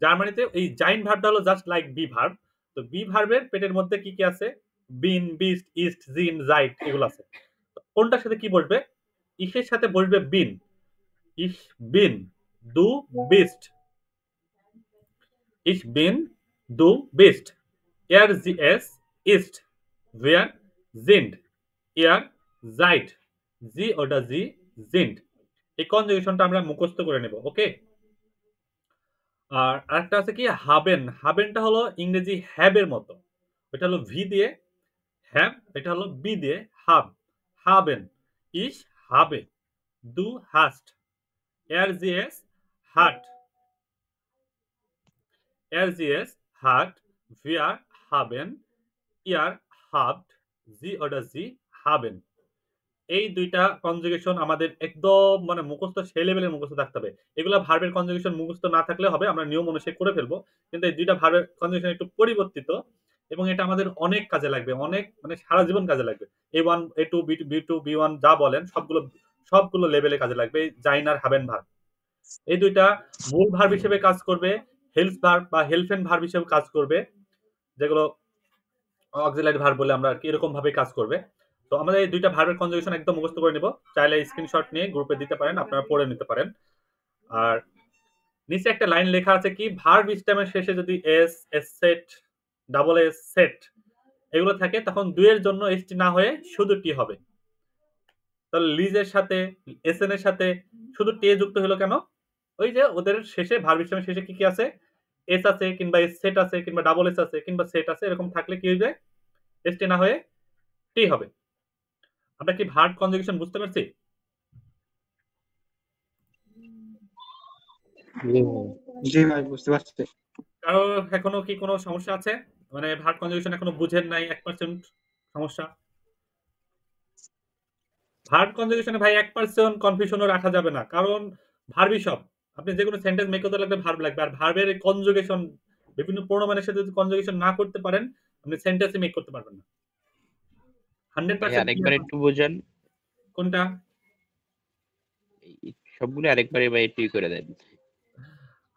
Speaker 2: জার্মানিতে এই জাইন ভার্বটা হলো জাস্ট লাইক বি ভার্ব। তো বি ভার্বের পেটের মধ্যে কি কি আছে? বিন, বিস্ট, ইস্ট, জিন, জাইট, এগুলো আছে। কোনটার সাথে কি বসবে? ইসের সাথে বসবে বিন, ইস বিন দু বিস্ট, ইস বিন দু বিস্ট, এর জি এস ইস্ট, ওয়ার জিন্ড, এর জাইট, জি ওটা জি জিন্ড। এই কনজুগেশনটা আমরা মুখস্থ করে নেব, ওকে? আর আরেকটা আছে কি হাবেন। হাবেনটা হলো ইংরেজি হ্যাবের মতো। এটা হলো ভি দিয়ে হ্যাব, এটা হলো বি দিয়ে হাব, হাবেন, ইস হাবে, Du hast. Sie es hat. Sie es hat. Wir haben. Ihr habt. Sie oder sie haben. এই দুইটা কনজুগেশন আমাদের একদম মানে মুখস্থ সেই লেভেলের মুখস্থ থাকতে হবে। এগুলা ভার্বের কনজুগেশন মুখস্থ না থাকলে হবে, আমরা নিয়ম অনুসারে করে ফেলবো। কিন্তু এই দুইটা ভার্বের কনজুগেশন একটু পরিবর্তিত এবং এটা আমাদের অনেক কাজে লাগবে, অনেক মানে সারা জীবন কাজে লাগবে। A1, A2, B2, B1 যা বলেন সবগুলো লেভেলে কাজে লাগবে। জাইনার হাবেন ভার্ব এই দুইটা মূল ভার্ব হিসেবে কাজ করবে, হেল্প ভার্ব বা হেল্পেন ভার্ব হিসেবে কাজ করবে, যেগুলো অক্সিলারি ভার্ব বলে আমরা আর কি, এরকম ভাবে কাজ করবে। তো আমাদের এই দুইটা ভার্বের কনজুগেশন একদম মুখস্থ করে নিব। চাইলে স্ক্রিনশট নিয়ে গ্রুপে দিতে পারেন, আপনারা পড়ে নিতে পারেন। আর নিচে একটা লাইন লেখা আছে কি, ভার্ব স্টেমের শেষে যদি S, S set, double S set এগুলো থাকে তখন দুইয়ের জন্য এসটি না হয়ে শুধু টি হবে। তাহলে লিজের সাথে এসএন এর সাথে শুধু টি যুক্ত হলো কেন? ওই যে ওদের শেষে ভার্ব স্টেমের শেষে কি কি আছে, এস আছে কিংবা এস সেট আছে কিংবা ডাবল এস আছে কিংবা সেট আছে, এরকম থাকলে কি হয়ে যায়, এসটি না হয়ে টি হবে। আমরা কি ভার্ব কনজুগেশন বুঝতে পারছি?
Speaker 12: জি ভাই বুঝতে পারছি।
Speaker 2: কারো এখনো কি কোনো সমস্যা আছে, মানে ভার্ব কনজুগেশন এখনো বুঝেন নাই 1% সমস্যা? ভার্ব কনজুগেশনে ভাই 1% কনফিউশনও রাখা যাবে না, কারণ ভার্বই সব। আপনি যে কোনো সেন্টেন্স মেক করতে লাগলে ভার্ব লাগবে, আর ভার্বের কনজুগেশন বিভিন্ন প্রোনাউনের সাথে যদি কনজুগেশন না করতে পারেন আপনি সেন্টেন্সই মেক করতে পারবেন না। 100%
Speaker 6: আরেকবার একটু বোঝান
Speaker 2: কোনটা?
Speaker 6: সবগুলো আরেকবার এবার একটু করে দেন।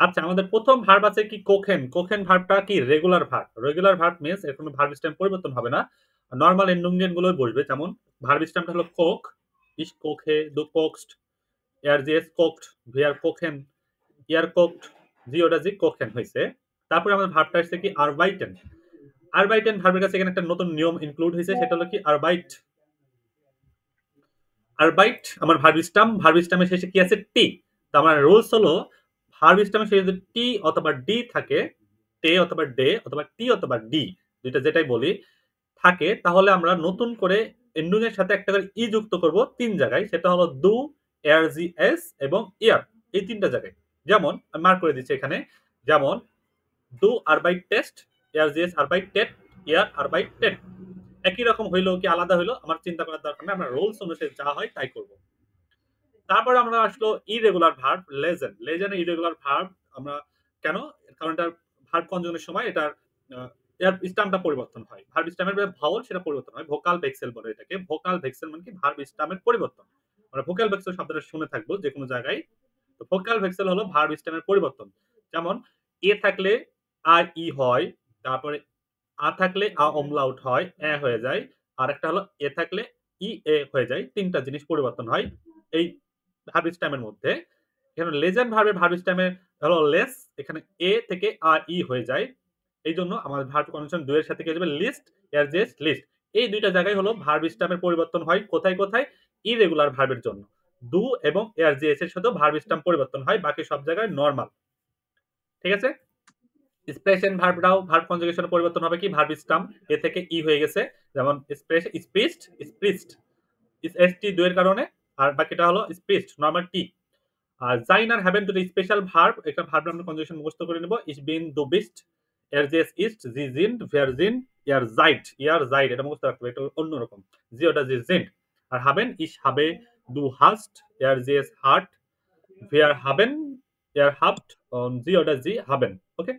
Speaker 2: আচ্ছা, আমাদের প্রথম ভার্ব আছে কি কোখেন। কোখেন ভার্বটা কি regular verb. Regular verb means এর কোনো ভার্ব স্টেম পরিবর্তন হবে না, নরমাল এন্ডুঙ্গেন গুলোই বসবে। যেমন ভার্ব স্টেমটা হলো কোক, ইস কোখে, দু কোকস্ট, এর জিএস কোকড, ভিয়ার কোখেন, ইয়ার কোকড, জি ওটা জি কোখেন হইছে। তারপরে আমাদের ভার্বটা আসছে কি আরবাইটেন। আরবাইটেন ভার্বের কাছে এখানে একটা নতুন নিয়ম ইনক্লুড হয়েছে, সেটা হলো কি আরবাইট। আরবাইট আমার ভার্ব স্টেম, ভার্ব স্টেমের শেষে কি আছে, টি। তো আমার রুলস হলো ভার্ব স্টেমের শেষে যদি টি অথবা ডি থাকে, টে অথবা ডে অথবা টি অথবা ডি দুইটা যেটাই বলি থাকে, তাহলে আমরা নতুন করে এন্ডুং এর সাথে একটা করে ই যুক্ত করব তিন জায়গায়, সেটা হলো দু, এর জি এস এবং ইয়ার, এই তিনটা জায়গায়। যেমন আমি মার্ক করে দিচ্ছি এখানে, যেমন দু আরবাইট টেস্ট, এর জি এস আরবাইট টেট, ইয়ার আরবাইট টেট। একই রকম হইলো কি আলাদা হইলো আমার চিন্তা করার দরকার নেই, আমরা রুলস অনুসারে যা হয় তাই করব। তারপর আমরা আসলো ইরেগুলার ভার্ব লেজেন। লেজেন ইরেগুলার ভার্ব আমরা কেন, কারণ এটা ভার্ব কনজুগেশনের সময় এটার এর স্ট্যাম্পটা পরিবর্তন হয়। ভার্ব স্ট্যামের যে ভাওয়াল সেটা পরিবর্তন হয়, ভোকাল ভেক্সেল বলে এটাকে। ভোকাল ভেক্সেল মানে কি ভার্ব স্ট্যামের পরিবর্তন। আমরা ভোকাল ভেক্সেল শব্দটা শুনে থাকবো যে কোনো জায়গায়। তো ভোকাল ভেক্সেল হলো ভার্ব স্ট্যামের পরিবর্তন। যেমন এ থাকলে আ ই হয়, তারপরে আ থাকলে আ অমলাউট হয়, এ হয়ে যায়, আর একটা হলো এ থাকলে ই এ হয়ে যায়। তিনটা জিনিস পরিবর্তন হয় এই ভার্ব স্ট্যামের মধ্যে। এখানে লেজেন্ড ভার্বের ভার্ব স্ট্যামে হলো লেস, এখানে এ থেকে আর ই হয়ে যায়। এই জন্য আমাদের ভার্ব কনজুগেশন দুইয়ের সাথে কি হবে, লিস্ট, এর জেস লিস্ট। এই দুইটা জায়গায় হলো ভার্ব স্ট্যামের পরিবর্তন হয়। কোথায় কোথায়? ইরেগুলার ভার্বের জন্য দু এবং এর জেস এর সাথে ভার্ব স্ট্যাম পরিবর্তন হয়, বাকি সব জায়গায় নরমাল। ঠিক আছে? স্পেশন ভার্বটাও ভার্ব কনজুগেশন পরিবর্তন হবে কি, ভার্ব স্ট্যাম এ থেকে ই হয়ে গেছে, যেমন স্প্রেশ, স্প্রিস্ট, স্প্রিস্ট, এসটি দুইয়ের কারণে, আর বাকিটা হলো স্প্রিস্ট নরমাল টি। আর sein আর haben দুটো স্পেশাল ভার্ব, একটা ভার্ব আমরা কনজুগেশন মুখস্থ করে নেব। ich bin, du bist, er sie es ist, sie sind, wir sind, ihr seid, এটা মুখস্থ রাখতে হবে, এটা অন্যরকম। sie oder sie sind। আর haben, ich habe, du hast, er sie es hat, wir haben, ihr habt und sie oder sie haben। ওকে,